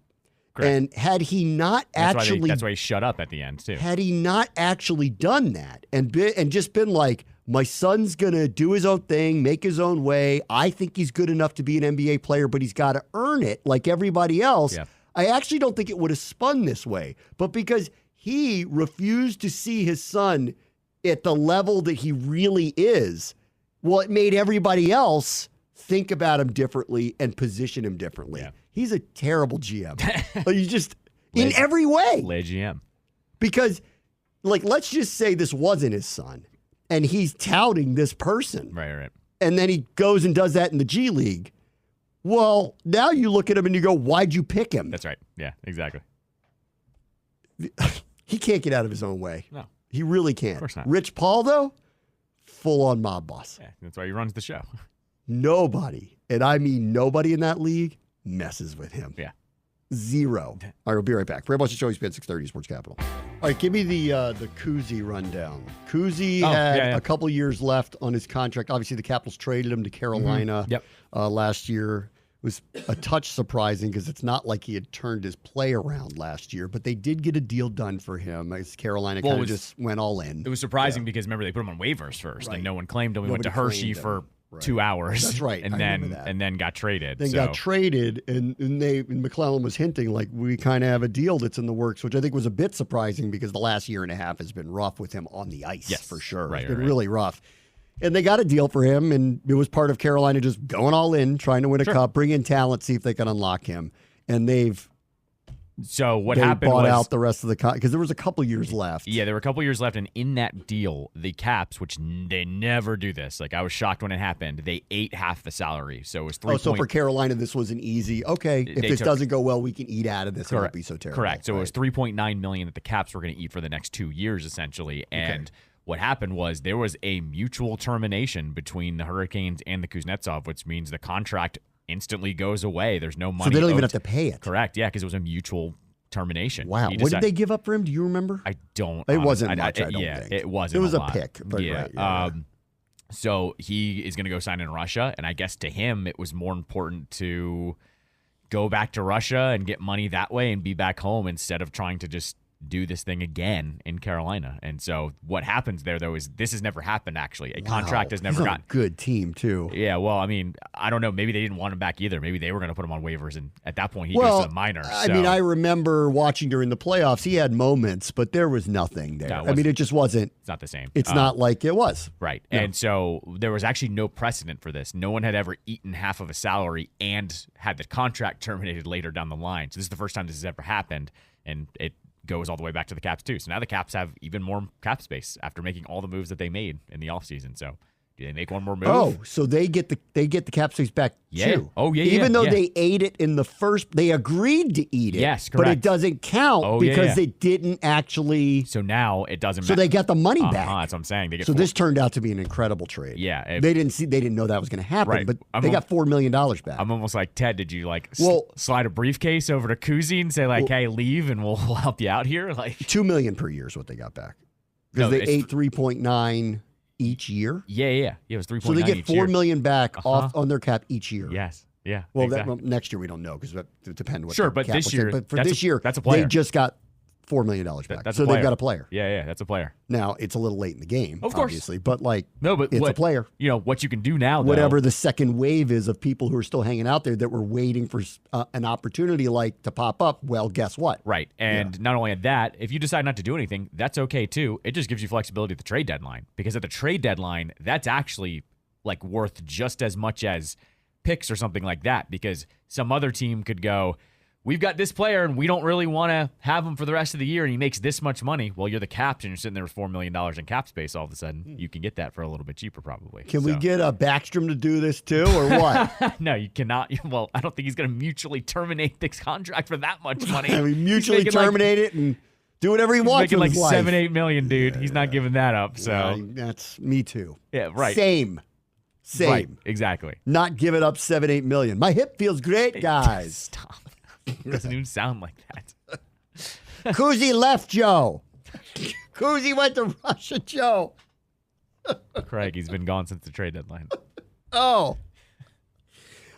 Correct. And had he not that's why he shut up at the end too. Had he not actually done that and just been like, my son's going to do his own thing, make his own way. I think he's good enough to be an NBA player, but he's got to earn it like everybody else. Yeah. I actually don't think it would have spun this way. But because he refused to see his son at the level that he really is, well, it made everybody else think about him differently and position him differently. Yeah. He's a terrible GM. You just, in every way. Lay GM. Because, like, let's just say this wasn't his son, and he's touting this person. Right. And then he goes and does that in the G League. Well, now you look at him and you go, why'd you pick him? That's right. Yeah, exactly. He can't get out of his own way. No. He really can't. Of course not. Rich Paul, though, full-on mob boss. Yeah, that's why he runs the show. Nobody, and I mean nobody in that league, messes with him. Yeah. Zero. All right, we'll be right back. Bram and Callow, ESPN 630 Sports Capital. All right, give me the Kuzi rundown. Kuzi had a couple years left on his contract. Obviously, the Capitals traded him to Carolina last year. It was a touch surprising because it's not like he had turned his play around last year, but they did get a deal done for him as Carolina kind of just went all in. It was surprising because, remember, they put him on waivers first, and no one claimed him. We went to Hershey for 2 hours. That's right. And then got traded. Got traded, and McClellan was hinting like we kind of have a deal that's in the works, which I think was a bit surprising because the last year and a half has been rough with him on the ice, for sure. It's been really rough. And they got a deal for him, and it was part of Carolina just going all in, trying to win a cup, bring in talent, see if they can unlock him. And they've So what they happened bought was out the rest of the because there was a couple years left. Yeah, there were a couple years left, and in that deal, the Caps, which they never do this. Like I was shocked when it happened. They ate half the salary, so it was 3. So for Carolina, this was an easy. Okay, if this doesn't go well, we can eat out of this. It won't be so terrible. Correct. So it was $3.9 million that the Caps were going to eat for the next 2 years, essentially, and. Okay. What happened was there was a mutual termination between the Hurricanes and the Kuznetsov, which means the contract instantly goes away. There's no money. So they don't owed. even have to pay it. Correct. Yeah, because it was a mutual termination. Wow. What did they give up for him? Do you remember? I don't. It wasn't much, I don't think. It wasn't. It was a lot. pick. But yeah. Right, yeah. So he is going to go sign in Russia, and I guess to him it was more important to go back to Russia and get money that way and be back home instead of trying to just do this thing again in Carolina. And so what happens there, though, is this has never happened, actually. A contract has never He's on gotten. A good team, too. Yeah, well, I mean, I don't know. Maybe they didn't want him back either. Maybe they were going to put him on waivers, and at that point, he goes to the minors. I mean, I remember watching during the playoffs. He had moments, but there was nothing there. No, I mean, it just wasn't. It's not the same. It's not like it was. Right. No. And so there was actually no precedent for this. No one had ever eaten half of a salary and had the contract terminated later down the line. So this is the first time this has ever happened, and it goes all the way back to the Caps too. So now the Caps have even more cap space after making all the moves that they made in the offseason. So do they make one more move? Oh, so they get the cap space back too. Oh, yeah. Even though they ate it in the first, they agreed to eat it. Yes, correct. But it doesn't count because it didn't actually. So now it doesn't. So they got the money back. That's what I'm saying. They get this turned out to be an incredible trade. Yeah, they didn't know that was going to happen, right. but they got $4 million back. I'm almost like, Ted, did you slide a briefcase over to Kuzi and say hey, leave and we'll help you out here? Like $2 million per year is what they got back because they ate 3.9 each year. Yeah. It was 3.9. So they get $4 million back off on their cap each year. Yes. Yeah. Well, exactly. next year we don't know because it depends what. Sure, but cap this year, but for this year, that's a player. They just got $4 million back. So they've got a player. Yeah, that's a player. Now it's a little late in the game, of course, obviously, but it's a player. You know what you can do now. Whatever the second wave is of people who are still hanging out there that were waiting for an opportunity to pop up. Well, guess what? Right, and not only that, if you decide not to do anything, that's okay too. It just gives you flexibility at the trade deadline because at the trade deadline, that's actually worth just as much as picks or something like that because some other team could go, we've got this player and we don't really want to have him for the rest of the year and he makes this much money. Well, you're the Caps and you're sitting there with $4 million in cap space all of a sudden. You can get that for a little bit cheaper probably. Can we get Backstrom to do this too or what? No, you cannot. Well, I don't think he's going to mutually terminate this contract for that much money. I mean, mutually terminate it and do whatever he wants. He's making with his life. $7-8 million, dude. He's not giving that up. So that's me too. Yeah, right. Same. Right, exactly. Not giving up $7-8 million. My hip feels great, guys. Stop. It doesn't even sound like that. Kuzi left Joe. Kuzi went to Russia, Joe. Craig, he's been gone since the trade deadline. Oh.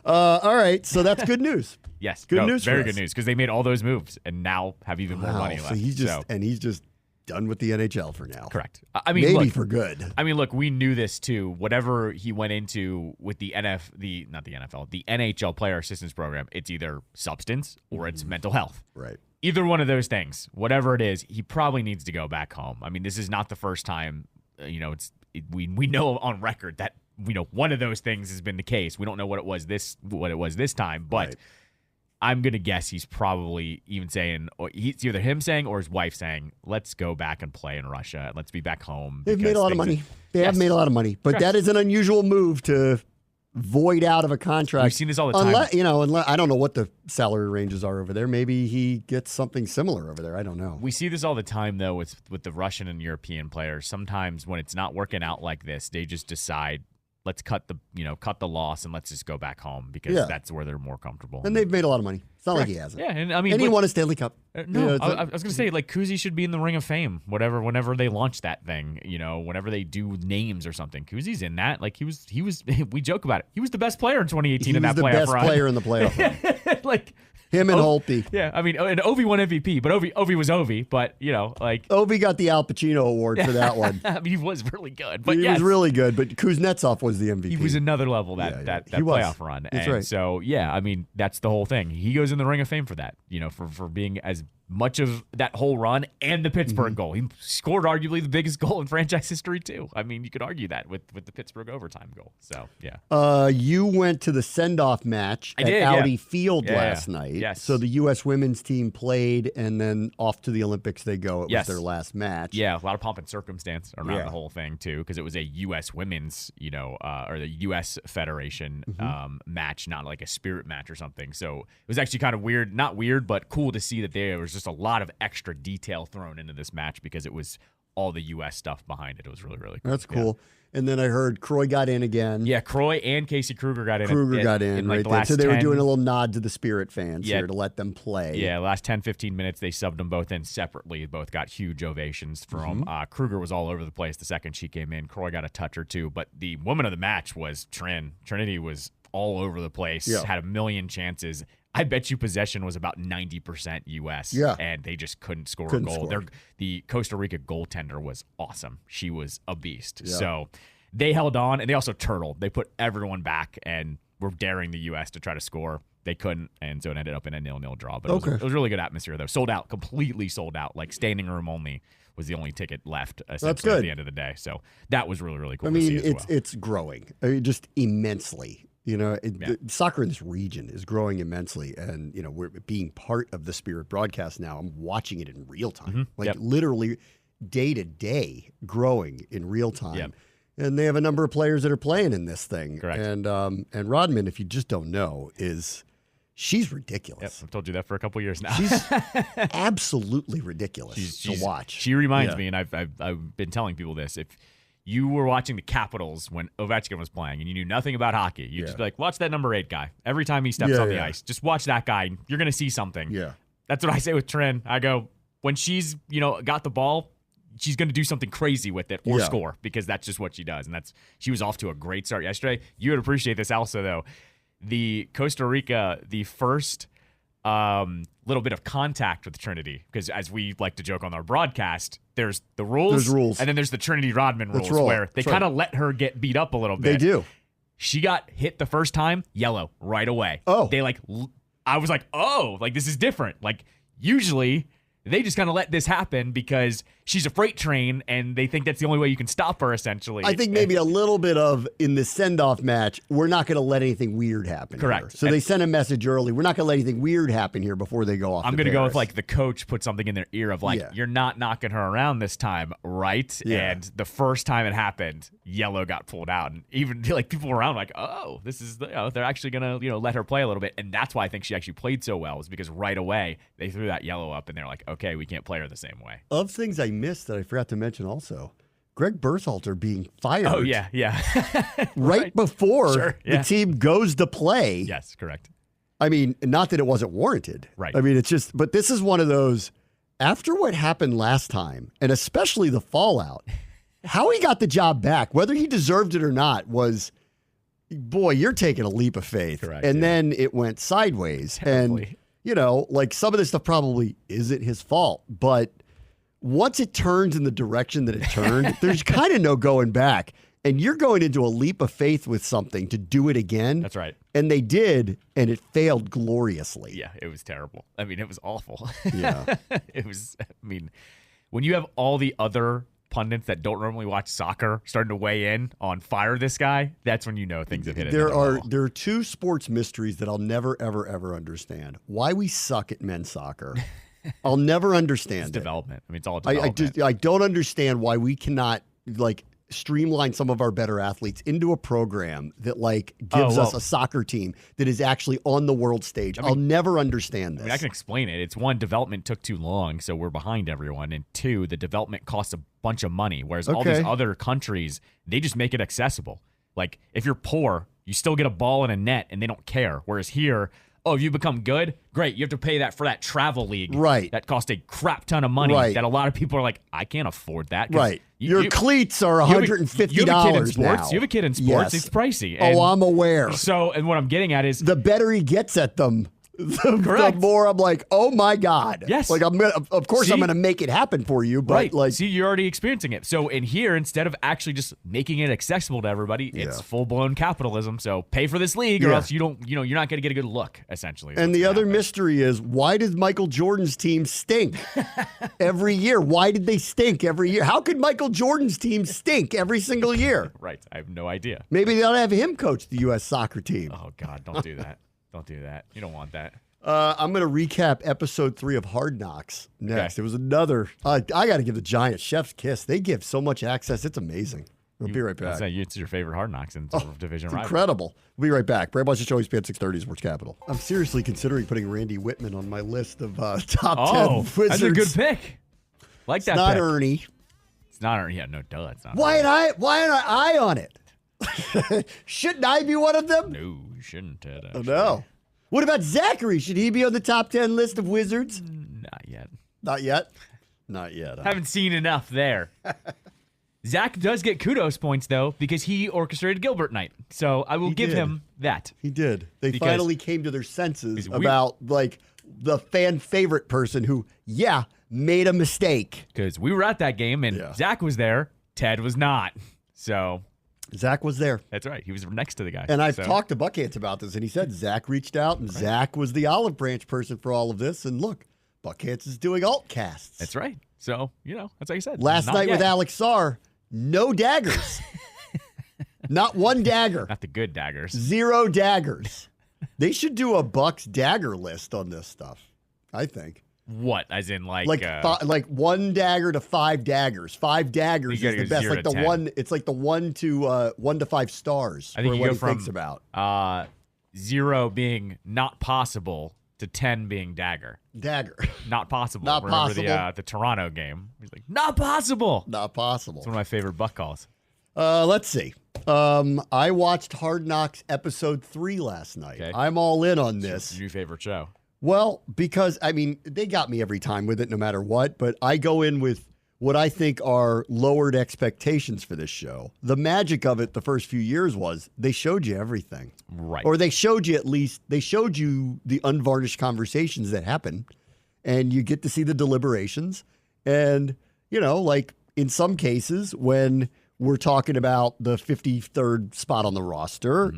All right, so that's good news. Yes, good news. Very good news because they made all those moves and now have even more money left. So he's just done with the NHL for now. Correct. I mean, maybe for good. I mean, look, we knew this too. Whatever he went into with the NHL player assistance program, it's either substance or it's mental health. Right. Either one of those things, whatever it is, he probably needs to go back home. I mean, this is not the first time. We know on record that one of those things has been the case. We don't know what it was this time, but. Right. I'm going to guess he's probably even saying, or it's either him saying or his wife saying, let's go back and play in Russia. Let's be back home. They've made a lot of money. They have made a lot of money. But that is an unusual move to void out of a contract. We've seen this all the time. Unless, I don't know what the salary ranges are over there. Maybe he gets something similar over there. I don't know. We see this all the time, though, with the Russian and European players. Sometimes when it's not working out like this, they just decide, let's cut the loss and let's just go back home because that's where they're more comfortable. And they've made a lot of money. It's not like he hasn't. Yeah, and I mean, he won a Stanley Cup. No, I was going to say Kuzi should be in the Ring of Fame. Whenever they launch that thing, whenever they do names or something, Kuzi's in that. He was. We joke about it. He was the best player in 2018 in that playoff run. He was the best player in the playoff run. Him and Holtby. Yeah, I mean, and Ovi won MVP, but Ovi was Ovi. But Ovi got the Al Pacino award for that one. I mean, he was really good. But he was really good. But Kuznetsov was the MVP. He was another level that playoff run. That's and right. So I mean, that's the whole thing. He goes in the Ring of Fame for that. For being as much of that whole run and the Pittsburgh goal. He scored arguably the biggest goal in franchise history too. I mean, you could argue that with the Pittsburgh overtime goal. So, yeah. You went to the send-off match at Audi Field last night. Yes. So the U.S. women's team played, and then off to the Olympics they go. It was their last match. Yeah, a lot of pomp and circumstance around the whole thing too, because it was a U.S. women's, or the U.S. Federation match, not like a spirit match or something. So it was actually kind of weird, not weird, but cool to see that there was just a lot of extra detail thrown into this match because it was all the U.S. stuff behind it. It was really, really cool. That's cool. Yeah. And then I heard Croy got in again. Yeah, Croy and Casey Kruger got in. In right there. So they were doing a little nod to the Spirit fans here to let them play. Yeah, last 10, 15 minutes, they subbed them both in separately. Both got huge ovations from Kruger was all over the place the second she came in. Croy got a touch or two. But the woman of the match was Trinity was all over the place, had a million chances. I bet you possession was about 90% U.S. Yeah. And they just couldn't score a goal. The Costa Rica goaltender was awesome. She was a beast. Yeah. So they held on, and they also turtled. They put everyone back and were daring the U.S. to try to score. They couldn't, and so it ended up in a 0-0 draw. But it was really good atmosphere, though. Sold out, completely sold out. Like standing room only was the only ticket left essentially at the end of the day. So that was really, really cool to see as well. It's growing just immensely. Soccer in this region is growing immensely, and we're being part of the Spirit broadcast now. I'm watching it in real time, literally day to day, growing in real time. Yep. And they have a number of players that are playing in this thing. Correct. And Rodman, if you just don't know, she's ridiculous. Yep, I've told you that for a couple years now. She's absolutely ridiculous to watch. She reminds me, and I've been telling people this. If you were watching the Capitals when Ovechkin was playing and you knew nothing about hockey, you'd just be like, watch that number 8 guy. Every time he steps on the ice, just watch that guy. You're going to see something. Yeah. That's what I say with Trin. I go, when she's, got the ball, she's going to do something crazy with it or score, because that's just what she does. And she was off to a great start yesterday. You would appreciate this also, though. The Costa Rica, the first little bit of contact with Trinity, because as we like to joke on our broadcast, there's the rules, and then there's the Trinity Rodman rules, where they kind of let her get beat up a little bit. They do. She got hit the first time, yellow right away. Oh. I was like, oh, this is different. Usually they just kind of let this happen because she's a freight train and they think that's the only way you can stop her, essentially. I think maybe a little bit of, in the send-off match, we're not going to let anything weird happen. Correct. Here. So they sent a message early. We're not going to let anything weird happen here before they go off. I'm going to go with the coach put something in their ear of you're not knocking her around this time, right? Yeah. And the first time it happened, yellow got pulled out. And even people around oh, this is, they're actually going to, let her play a little bit. And that's why I think she actually played so well, is because right away they threw that yellow up and they're like, okay, we can't play her the same way. Of things I missed that I forgot to mention also, Greg Berhalter being fired. Oh, yeah. right before the team goes to play. Yes, correct. I mean, not that it wasn't warranted. Right. I mean, it's just, but this is one of those, after what happened last time, and especially the fallout, how he got the job back, whether he deserved it or not, was, boy, you're taking a leap of faith. Correct, and then it went sideways. Terribly. And, some of this stuff probably isn't his fault, but once it turns in the direction that it turned, there's kind of no going back. And you're going into a leap of faith with something to do it again. That's right. And they did, and it failed gloriously. Yeah, it was terrible. I mean, it was awful. Yeah. It was, when you have all the other pundits that don't normally watch soccer starting to weigh in on fire this guy, that's when you know things have hit it. There are two sports mysteries that I'll never, ever, ever understand. Why we suck at men's soccer. I'll never understand development. It's all development. I don't understand why we cannot streamline some of our better athletes into a program that gives us a soccer team that is actually on the world stage. I'll never understand this. I can explain it. It's one, development took too long, so we're behind everyone. And two, the development costs a bunch of money, whereas all these other countries, they just make it accessible. If you're poor, you still get a ball and a net and they don't care. Whereas here, if you become good, great. You have to pay that for that travel league. Right. That cost a crap ton of money that a lot of people are like, I can't afford that. Right. Your cleats are $150 you have a kid in sports. now. You have a kid in sports. Yes. It's pricey. I'm aware. So, and what I'm getting at is, the better he gets at them, the more I'm like, oh my God. Yes. Like I'm gonna make it happen for you, but right. like, see, you're already experiencing it. So in here, instead of actually just making it accessible to everybody, it's full blown capitalism. So pay for this league, or else you're not going to get a good look. Essentially. And the other mystery is, why does Michael Jordan's team stink every year? Why did they stink every year? How could Michael Jordan's team stink every single year? Right. I have no idea. Maybe they'll have him coach the U.S. soccer team. Oh God, don't do that. Don't do that. You don't want that. I'm going to recap episode 3 of Hard Knocks next. Okay. It was another. I got to give the Giants chef's kiss. They give so much access. It's amazing. We'll be right back. It's your favorite Hard Knocks in division rival. Incredible. We'll be right back. Brad Watch the Show, ESPN 630 Sports Capital. I'm seriously considering putting Randy Whitman on my list of top 10 Wizards. That's a good pick. Like that. It's not pick. Ernie. It's not Ernie. Yeah, no, duh. It's not. Why am I on it? Shouldn't I be one of them? No, you shouldn't, Ted. Oh, no. What about Zachary? Should he be on the top 10 list of Wizards? Not yet. Not yet? Not yet. Haven't seen enough there. Zach does get kudos points, though, because he orchestrated Gilbert Night. So I will give him that. He did. They finally came to their senses about, like, the fan favorite person who, made a mistake. Because we were at that game, and Zach was there. Ted was not. So Zach was there. that's right. He was next to the guy. And I've talked to Buckhands about this, and he said Zach reached out, and Zach was the olive branch person for all of this. And look, Buckhands is doing alt casts. That's right. So, that's like you said. Last Not night yet. with Alex Sarr, no daggers. Not one dagger. Not the good daggers. 0 daggers. They should do a Bucks dagger list on this stuff, I think. What? As in like 1 dagger to 5 daggers. 5 daggers is the best. 0 Like to the 10. one. It's like the 1 to 5 stars. I think for you what go he from thinks about 0 being not possible to 10 being dagger. Dagger. Not possible. Not Remember possible. the Toronto game? He's like, not possible. Not possible. It's one of my favorite Buck calls. Let's see. I watched Hard Knocks episode 3 last night. Okay. I'm all in on this. It's your new favorite show. Well, because, they got me every time with it no matter what, but I go in with what I think are lowered expectations for this show. The magic of it the first few years was they showed you everything. Right. Or they showed you the unvarnished conversations that happen, and you get to see the deliberations. And, like in some cases when we're talking about the 53rd spot on the roster,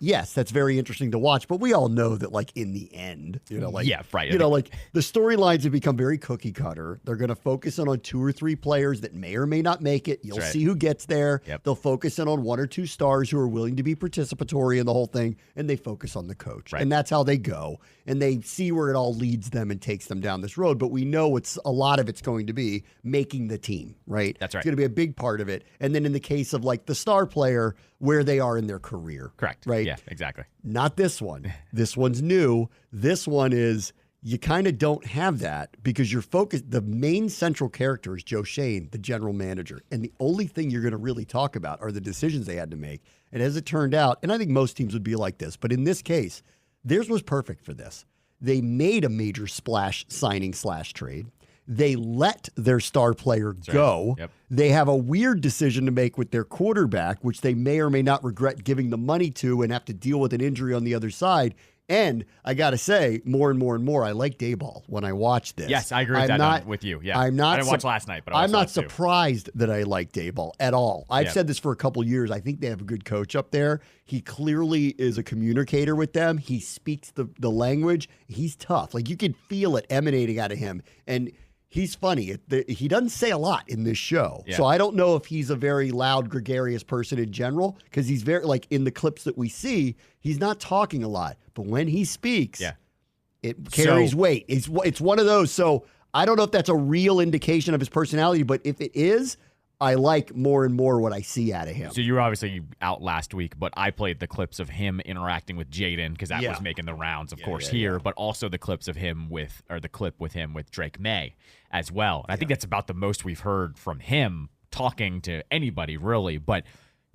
yes, that's very interesting to watch, but we all know that, like, in the end, like the storylines have become very cookie cutter. They're going to focus in on 2 or 3 players that may or may not make it. You'll see who gets there. Yep. They'll focus in on 1 or 2 stars who are willing to be participatory in the whole thing, and they focus on the coach. Right. And that's how they go. And they see where it all leads them and takes them down this road. But we know a lot of it's going to be making the team, right? That's right. It's going to be a big part of it. And then in the case of, like, the star player, where they are in their career. Correct. Right? Yeah, exactly. Not this one. This one's new. This one is, you kind of don't have that because you're focused. The main central character is Joe Shane, the general manager. And the only thing you're going to really talk about are the decisions they had to make. And as it turned out, and I think most teams would be like this, but in this case, theirs was perfect for this. They made a major splash signing/trade. They let their star player go. Yep. They have a weird decision to make with their quarterback, which they may or may not regret giving the money to and have to deal with an injury on the other side. And I got to say, more and more and more, I like Daboll when I watch this. Yes, I agree with you. Yeah, I'm not. I didn't watch last night, but I'm not surprised that I like Daboll at all. I've said this for a couple years. I think they have a good coach up there. He clearly is a communicator with them. He speaks the language. He's tough. Like, you can feel it emanating out of him. And he's funny. He doesn't say a lot in this show. Yeah. So I don't know if he's a very loud, gregarious person in general, because he's very, like, in the clips that we see, he's not talking a lot. But when he speaks, it carries weight. It's one of those. So I don't know if that's a real indication of his personality, but if it is, I like more and more what I see out of him. So you were obviously out last week, but I played the clips of him interacting with Jaden because that was making the rounds, of course, here, but also the clips of him the clip with him with Drake May as well. And I think that's about the most we've heard from him talking to anybody, really. But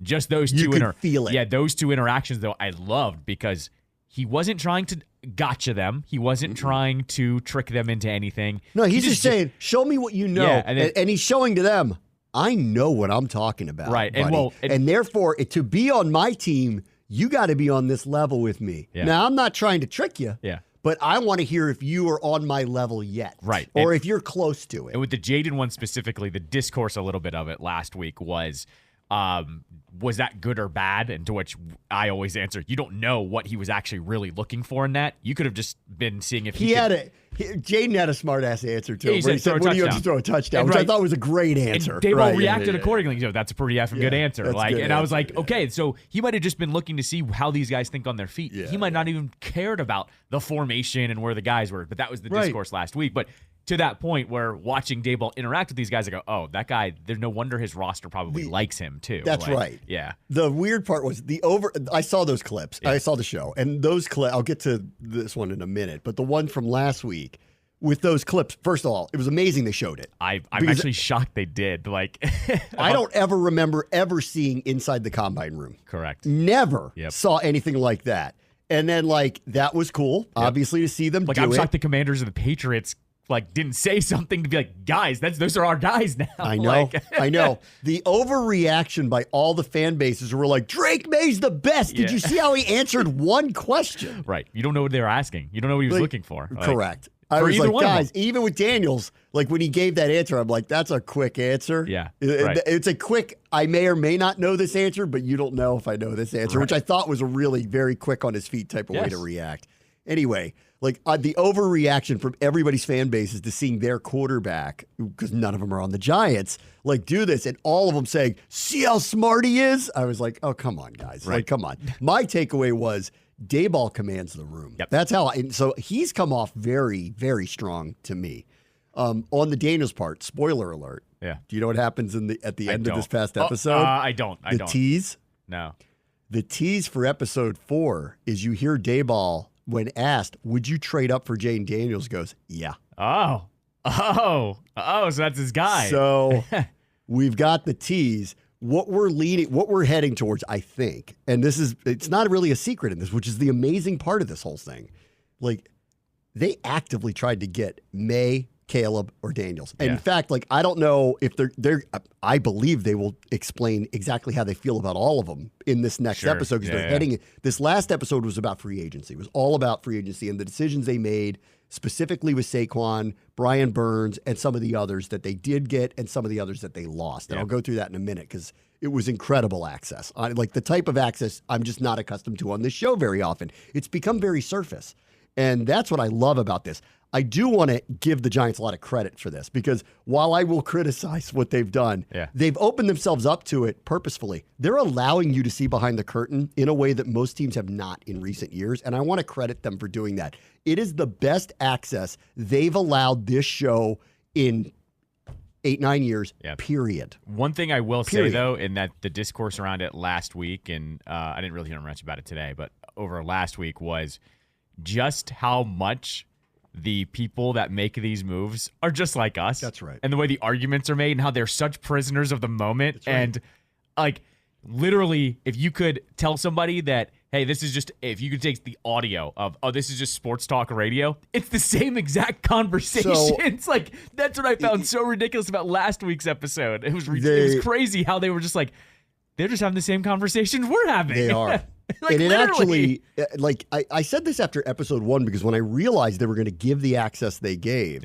just those two, feel it. Yeah, those 2 interactions, though, I loved because he wasn't trying to gotcha them. He wasn't trying to trick them into anything. No, he's just saying, show me what you know. Yeah, and he's showing to them, I know what I'm talking about. Right. Buddy. And therefore, to be on my team, you got to be on this level with me. Yeah. Now, I'm not trying to trick you. Yeah. but I want to hear if you are on my level yet. Right. Or if you're close to it. And with the Jaden one specifically, the discourse a little bit of it last week was that good or bad? And to which I always answer, you don't know what he was actually really looking for in that. You could have just been seeing if Jaden had a smart-ass answer, too. He said, what do you have to throw a touchdown? And which I thought was a great answer. And Daboll reacted accordingly. That's a pretty effing good answer. Good I was like, good okay, so he might have just been looking to see how these guys think on their feet. He might not even cared about the formation and where the guys were, but that was the discourse last week. But to that point where watching Daboll interact with these guys, I go, oh, that guy, there's no wonder his roster probably likes him too. That's right. Yeah. The weird part was I saw those clips. I saw the show. And those clips, I'll get to this one in a minute, but the one from last week with those clips, first of all, it was amazing they showed it. I'm actually shocked they did. I don't ever remember seeing inside the combine room. Correct. Never saw anything like that. And then that was cool, obviously, to see them do it. I'm shocked the Commanders of the Patriots didn't say something to be like, guys, those are our guys now. I know. I know. The overreaction by all the fan bases were like, Drake May's the best. Did you see how he answered one question? Right. You don't know what they were asking. You don't know what he was looking for. Correct. I was like, guys, even with Daniels, when he gave that answer, I'm like, that's a quick answer. Yeah. Right. It's a quick, I may or may not know this answer, but you don't know if I know this answer, which I thought was a really very quick on his feet type of way to react. Anyway, the overreaction from everybody's fan bases to seeing their quarterback, because none of them are on the Giants, do this, and all of them saying, see how smart he is? I was like, oh, come on, guys. Come on. My takeaway was Daboll commands the room. Yep. That's how so he's come off very, very strong to me. On the Daniels part, spoiler alert. Yeah. Do you know what happens at the end of this past episode? I don't. The tease? No. The tease for episode 4 is you hear Daboll, when asked, would you trade up for Jane Daniels, goes, yeah. Oh, so that's his guy. So we've got the tease. What we're heading towards, I think, and it's not really a secret in this, which is the amazing part of this whole thing. They actively tried to get May, Caleb, or Daniels. And in fact, I don't know if they're I believe they will explain exactly how they feel about all of them in this next episode, because they're heading. This last episode was about free agency. It was all about free agency and the decisions they made, specifically with Saquon, Brian Burns, and some of the others that they did get and some of the others that they lost. And I'll go through that in a minute, because it was incredible access. The type of access I'm just not accustomed to on this show very often. It's become very surface. And that's what I love about this. I do want to give the Giants a lot of credit for this, because while I will criticize what they've done, they've opened themselves up to it purposefully. They're allowing you to see behind the curtain in a way that most teams have not in recent years, and I want to credit them for doing that. It is the best access they've allowed this show in 8-9 years, period. One thing I will say, though, in that the discourse around it last week, and I didn't really hear much about it today, but over last week, was just how much the people that make these moves are just like us. That's right. And the way the arguments are made and how they're such prisoners of the moment. That's right. And literally, if you could tell somebody that, hey, this is just, if you could take the audio of, this is just sports talk radio, it's the same exact conversation. So, it's that's what I found so ridiculous about last week's episode. It was crazy how they were just they're just having the same conversations we're having. They are. And it actually, I said this after episode 1, because when I realized they were going to give the access they gave,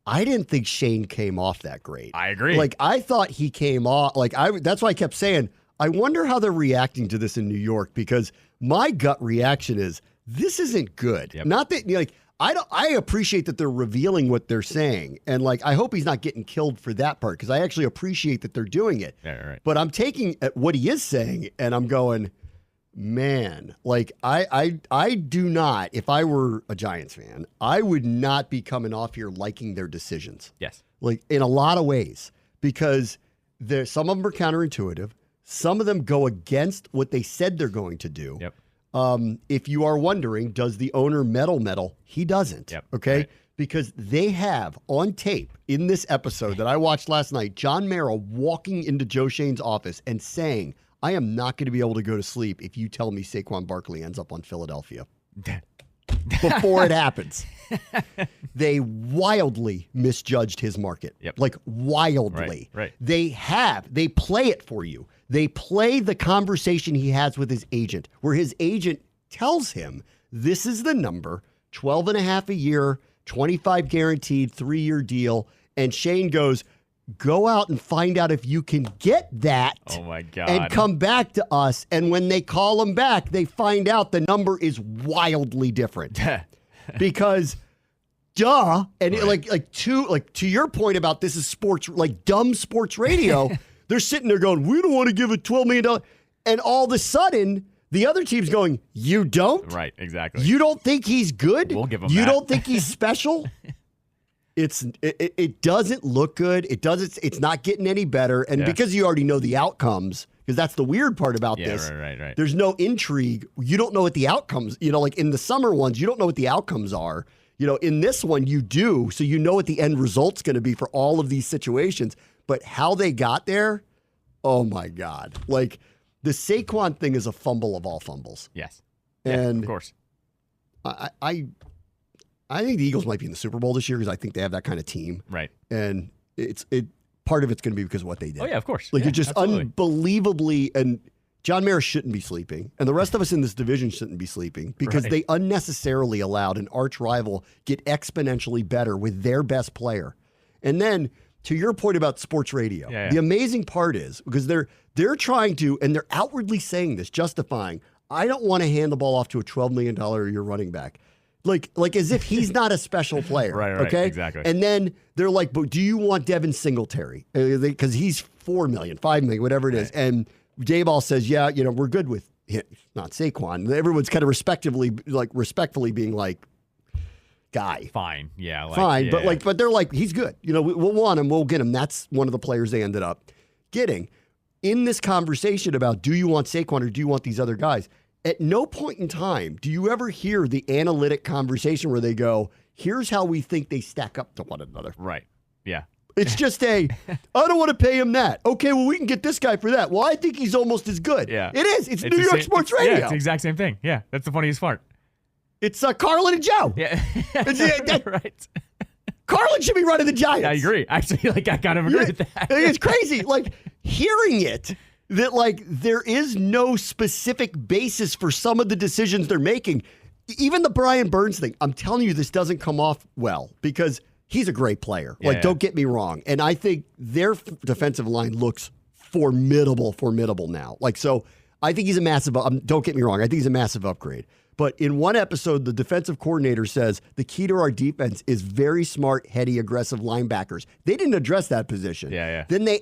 I didn't think Shane came off that great. I agree. I thought he came off, that's why I kept saying, I wonder how they're reacting to this in New York, because my gut reaction is, this isn't good. Yep. Not that, I appreciate that they're revealing what they're saying, and I hope he's not getting killed for that part, because I actually appreciate that they're doing it. Yeah, right. But I'm taking what he is saying, and I'm going, man, I do not, if I were a Giants fan, I would not be coming off here liking their decisions. Yes. In a lot of ways, because some of them are counterintuitive. Some of them go against what they said they're going to do. Yep. If you are wondering, does the owner meddle? He doesn't. Yep. Okay. Right. Because they have on tape in this episode that I watched last night, John Mara walking into Joe Shane's office and saying, I am not going to be able to go to sleep if you tell me Saquon Barkley ends up on Philadelphia. Before it happens. They wildly misjudged his market. Yep. Wildly. Right. They play it for you. They play the conversation he has with his agent, where his agent tells him, this is the number, 12.5 a year, 25 guaranteed, 3-year deal. And Shane goes, go out and find out if you can get that. Oh, my God. And come back to us. And when they call him back, they find out the number is wildly different. Because, duh. And right. to your point about this is sports, like dumb sports radio, they're sitting there going, we don't want to give it $12 million. And all of a sudden, the other team's going, you don't? Right, exactly. You don't think he's good? We'll give him You that. don't think he's special? It doesn't look good. It's not getting any better. And because you already know the outcomes, because that's the weird part about this. Right. There's no intrigue. You don't know what the outcomes, like in the summer ones, you don't know what the outcomes are. In this one, you do. So you know what the end result's going to be for all of these situations. But how they got there, oh my God. Like the Saquon thing is a fumble of all fumbles. Yes. And of course. I think the Eagles might be in the Super Bowl this year because I think they have that kind of team. Right. And part of it's going to be because of what they did. Oh, yeah, of course. Like it's just absolutely. Unbelievably, and John Mara shouldn't be sleeping, and the rest of us in this division shouldn't be sleeping because they unnecessarily allowed an arch rival get exponentially better with their best player. And then, to your point about sports radio, the amazing part is, because they're trying to, and they're outwardly saying this, justifying, I don't want to hand the ball off to a $12 million a year running back. Like as if he's not a special player. Right, okay? Exactly. And then they're like, but do you want Devin Singletary? Because he's $4 million, $5 million, whatever it is. And Dayball says, yeah, we're good with him, not Saquon. Everyone's kind of respectfully being like, guy. Fine. Yeah. Fine. But they're like, he's good. We'll want him. We'll get him. That's one of the players they ended up getting. In this conversation about do you want Saquon or do you want these other guys? At no point in time do you ever hear the analytic conversation where they go, here's how we think they stack up to one another. Right. Yeah. It's just I don't want to pay him that. Okay, well, we can get this guy for that. Well, I think he's almost as good. Yeah. It is. It's New York Sports Radio. Yeah, it's the exact same thing. Yeah, that's the funniest part. It's Carlin and Joe. Yeah. Right. Carlin should be running the Giants. I agree. Actually, I kind of agree with that. It's crazy. Hearing it, that there is no specific basis for some of the decisions they're making. Even the Brian Burns thing, I'm telling you, this doesn't come off well because he's a great player. Don't get me wrong. And I think their defensive line looks formidable now. So I think he's a massive, don't get me wrong, I think he's a massive upgrade. But in one episode, the defensive coordinator says the key to our defense is very smart, heady, aggressive linebackers. They didn't address that position. Yeah. Then they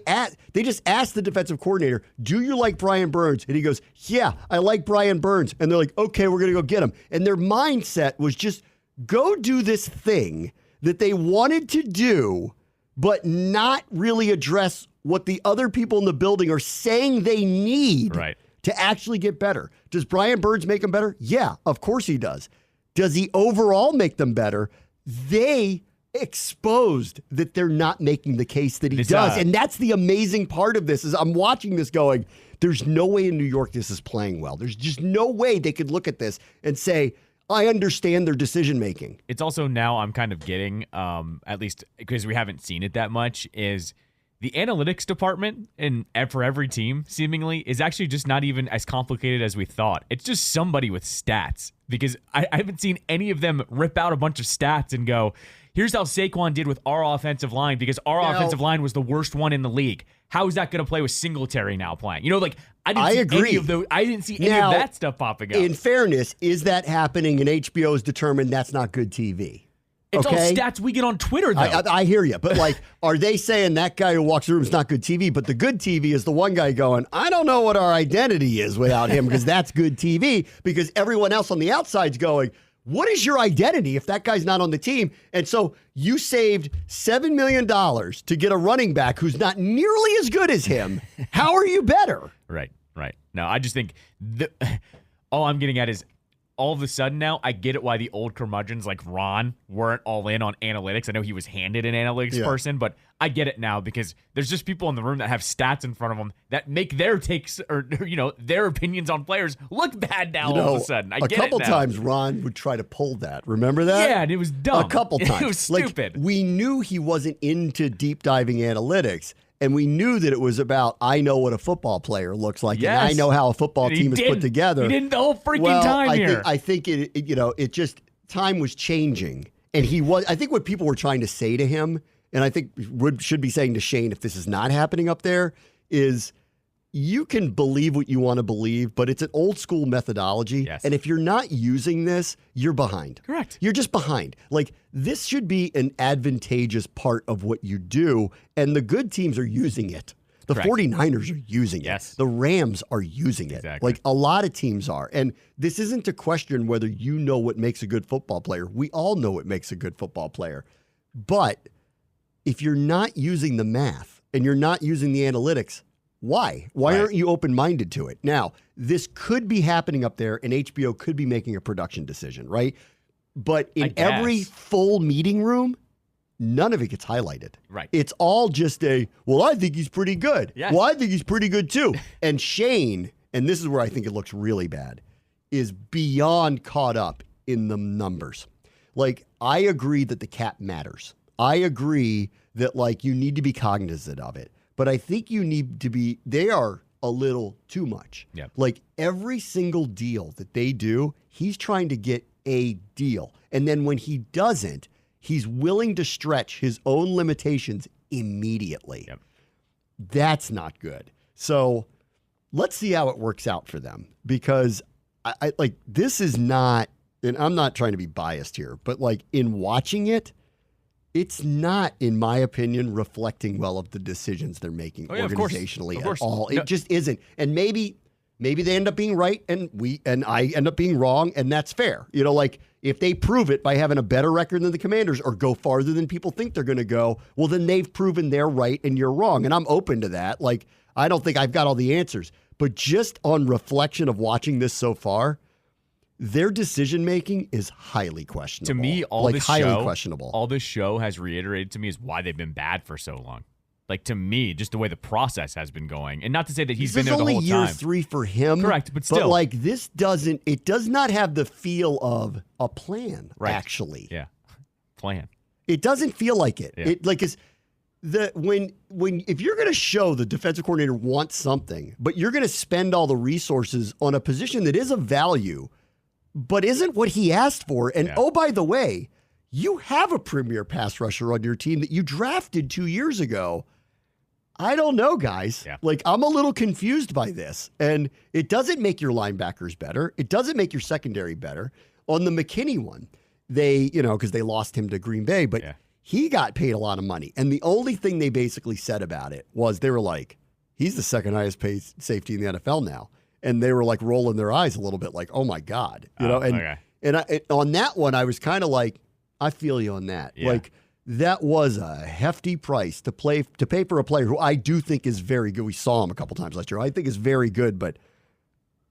just asked the defensive coordinator, do you like Brian Burns? And he goes, yeah, I like Brian Burns. And they're like, okay, we're going to go get him. And their mindset was just go do this thing that they wanted to do, but not really address what the other people in the building are saying they need. Right. To actually get better. Does Brian Burns make them better? Yeah, of course he does. Does he overall make them better? They exposed that they're not making the case that he does. And that's the amazing part of this is I'm watching this going, there's no way in New York this is playing well. There's just no way they could look at this and say, I understand their decision making. It's also now I'm kind of getting, at least because we haven't seen it that much, is the analytics department and for every team seemingly is actually just not even as complicated as we thought. It's just somebody with stats because I haven't seen any of them rip out a bunch of stats and go, here's how Saquon did with our offensive line because our offensive line was the worst one in the league. How is that going to play with Singletary now playing? I didn't see any of that stuff popping up. In fairness, is that happening and HBO has determined that's not good TV? It's all stats we get on Twitter, though. I hear you. But, are they saying that guy who walks the room is not good TV? But the good TV is the one guy going, I don't know what our identity is without him because that's good TV. Because everyone else on the outside's going, what is your identity if that guy's not on the team? And so you saved $7 million to get a running back who's not nearly as good as him. How are you better? Right. No, I just think all I'm getting at is all of a sudden now, I get it why the old curmudgeons like Ron weren't all in on analytics. I know he was handed an analytics person, but I get it now because there's just people in the room that have stats in front of them that make their takes or their opinions on players look bad now all of a sudden. A couple times Ron would try to pull that. Remember that? Yeah, and it was dumb. A couple times. It was stupid. We knew he wasn't into deep diving analytics. And we knew that it was about, I know what a football player looks like, and I know how a football team is put together. He didn't the whole freaking time here. I think it just time was changing, and I think what people were trying to say to him, and I think should be saying to Shane if this is not happening up there, is you can believe what you want to believe, but it's an old school methodology. Yes. And if you're not using this, you're behind. Correct. You're just behind. Like, this should be an advantageous part of what you do, and the good teams are using it. The Correct. 49ers are using Yes. it. The Rams are using it. Exactly. Like, a lot of teams are. And this isn't a question whether you know what makes a good football player. We all know what makes a good football player. But if you're not using the math and you're not using the analytics, why? Why aren't you open-minded to it? Now, this could be happening up there, and HBO could be making a production decision, right? But in every full meeting room, none of it gets highlighted. Right. It's all just I think he's pretty good. Yes. Well, I think he's pretty good too. And Shane, and this is where I think it looks really bad, is beyond caught up in the numbers. Like, I agree that the cap matters. I agree that, like, you need to be cognizant of it. But I think you need to be, they are a little too much. Yep. Like, every single deal that they do, he's trying to get a deal. And then when he doesn't, he's willing to stretch his own limitations immediately. Yep. That's not good. So let's see how it works out for them, because I like, this is not, and I'm not trying to be biased here, but like, in watching it, it's not, in my opinion, reflecting well of the decisions they're making organizationally at all. It just isn't. And maybe they end up being right, and I end up being wrong, and that's fair. You know, like, if they prove it by having a better record than the Commanders or go farther than people think they're going to go, well, then they've proven they're right and you're wrong. And I'm open to that. Like, I don't think I've got all the answers. But just on reflection of watching this so far, their decision-making is highly questionable. To me, all this show has reiterated to me is why they've been bad for so long. Like, to me, just the way the process has been going. And not to say that he's been there the whole time. This is only year 3 for him. Correct, but still. But, like, it does not have the feel of a plan, actually. Yeah, plan. It doesn't feel like it. Yeah. If you're going to show the defensive coordinator wants something, but you're going to spend all the resources on a position that is of value, but isn't what he asked for. And oh, by the way, you have a premier pass rusher on your team that you drafted 2 years ago. I don't know, guys. Yeah. Like, I'm a little confused by this. And it doesn't make your linebackers better. It doesn't make your secondary better. On the McKinney one, because they lost him to Green Bay, but he got paid a lot of money. And the only thing they basically said about it was they were like, he's the second highest paid safety in the NFL now. And they were like rolling their eyes a little bit like, oh my God. And on that one, I was kind of like, I feel you on that. Yeah. Like, that was a hefty price to pay for a player who I do think is very good. We saw him a couple times last year. I think is very good, but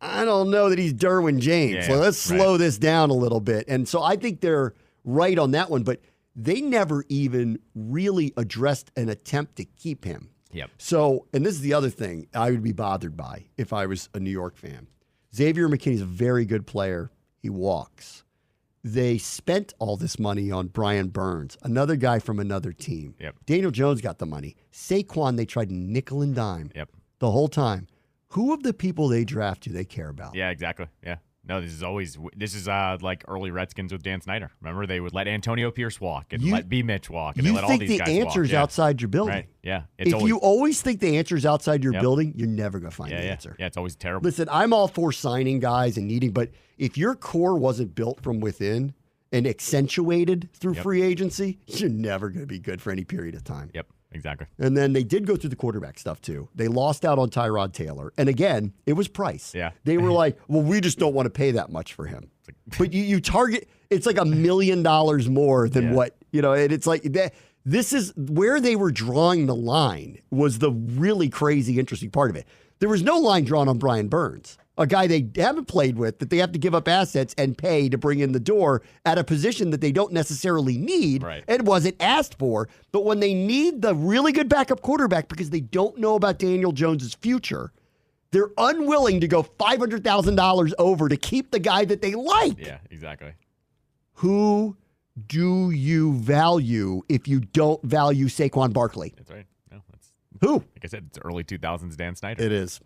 I don't know that he's Derwin James. So let's slow this down a little bit. And so I think they're right on that one, but they never even really addressed an attempt to keep him. Yep. So, and this is the other thing I would be bothered by if I was a New York fan. Xavier McKinney's a very good player. He walks. They spent all this money on Brian Burns, another guy from another team. Yep. Daniel Jones got the money. Saquon, they tried nickel and dime the whole time. Who of the people they draft do they care about? Yeah, exactly. Yeah. No, this is like early Redskins with Dan Snyder. Remember, they would let Antonio Pierce walk and let B. Mitch walk, and they let all these guys walk. You think the answer's outside your building. Right. Yeah. If you always think the answer's outside your building, you're never going to find the answer. Yeah, it's always terrible. Listen, I'm all for signing guys and needing, but if your core wasn't built from within and accentuated through free agency, you're never going to be good for any period of time. Yep. Exactly. And then they did go through the quarterback stuff too. They lost out on Tyrod Taylor. And again, it was price. Yeah. They were like, well, we just don't want to pay that much for him. But you target, it's like $1 million more than what, and it's like that. This is where they were drawing the line was the really crazy, interesting part of it. There was no line drawn on Brian Burns, a guy they haven't played with, that they have to give up assets and pay to bring in the door at a position that they don't necessarily need and wasn't asked for. But when they need the really good backup quarterback because they don't know about Daniel Jones's future, they're unwilling to go $500,000 over to keep the guy that they like. Yeah, exactly. Who do you value if you don't value Saquon Barkley? That's right. No, that's who? Like I said, it's early 2000s Dan Snyder. It is.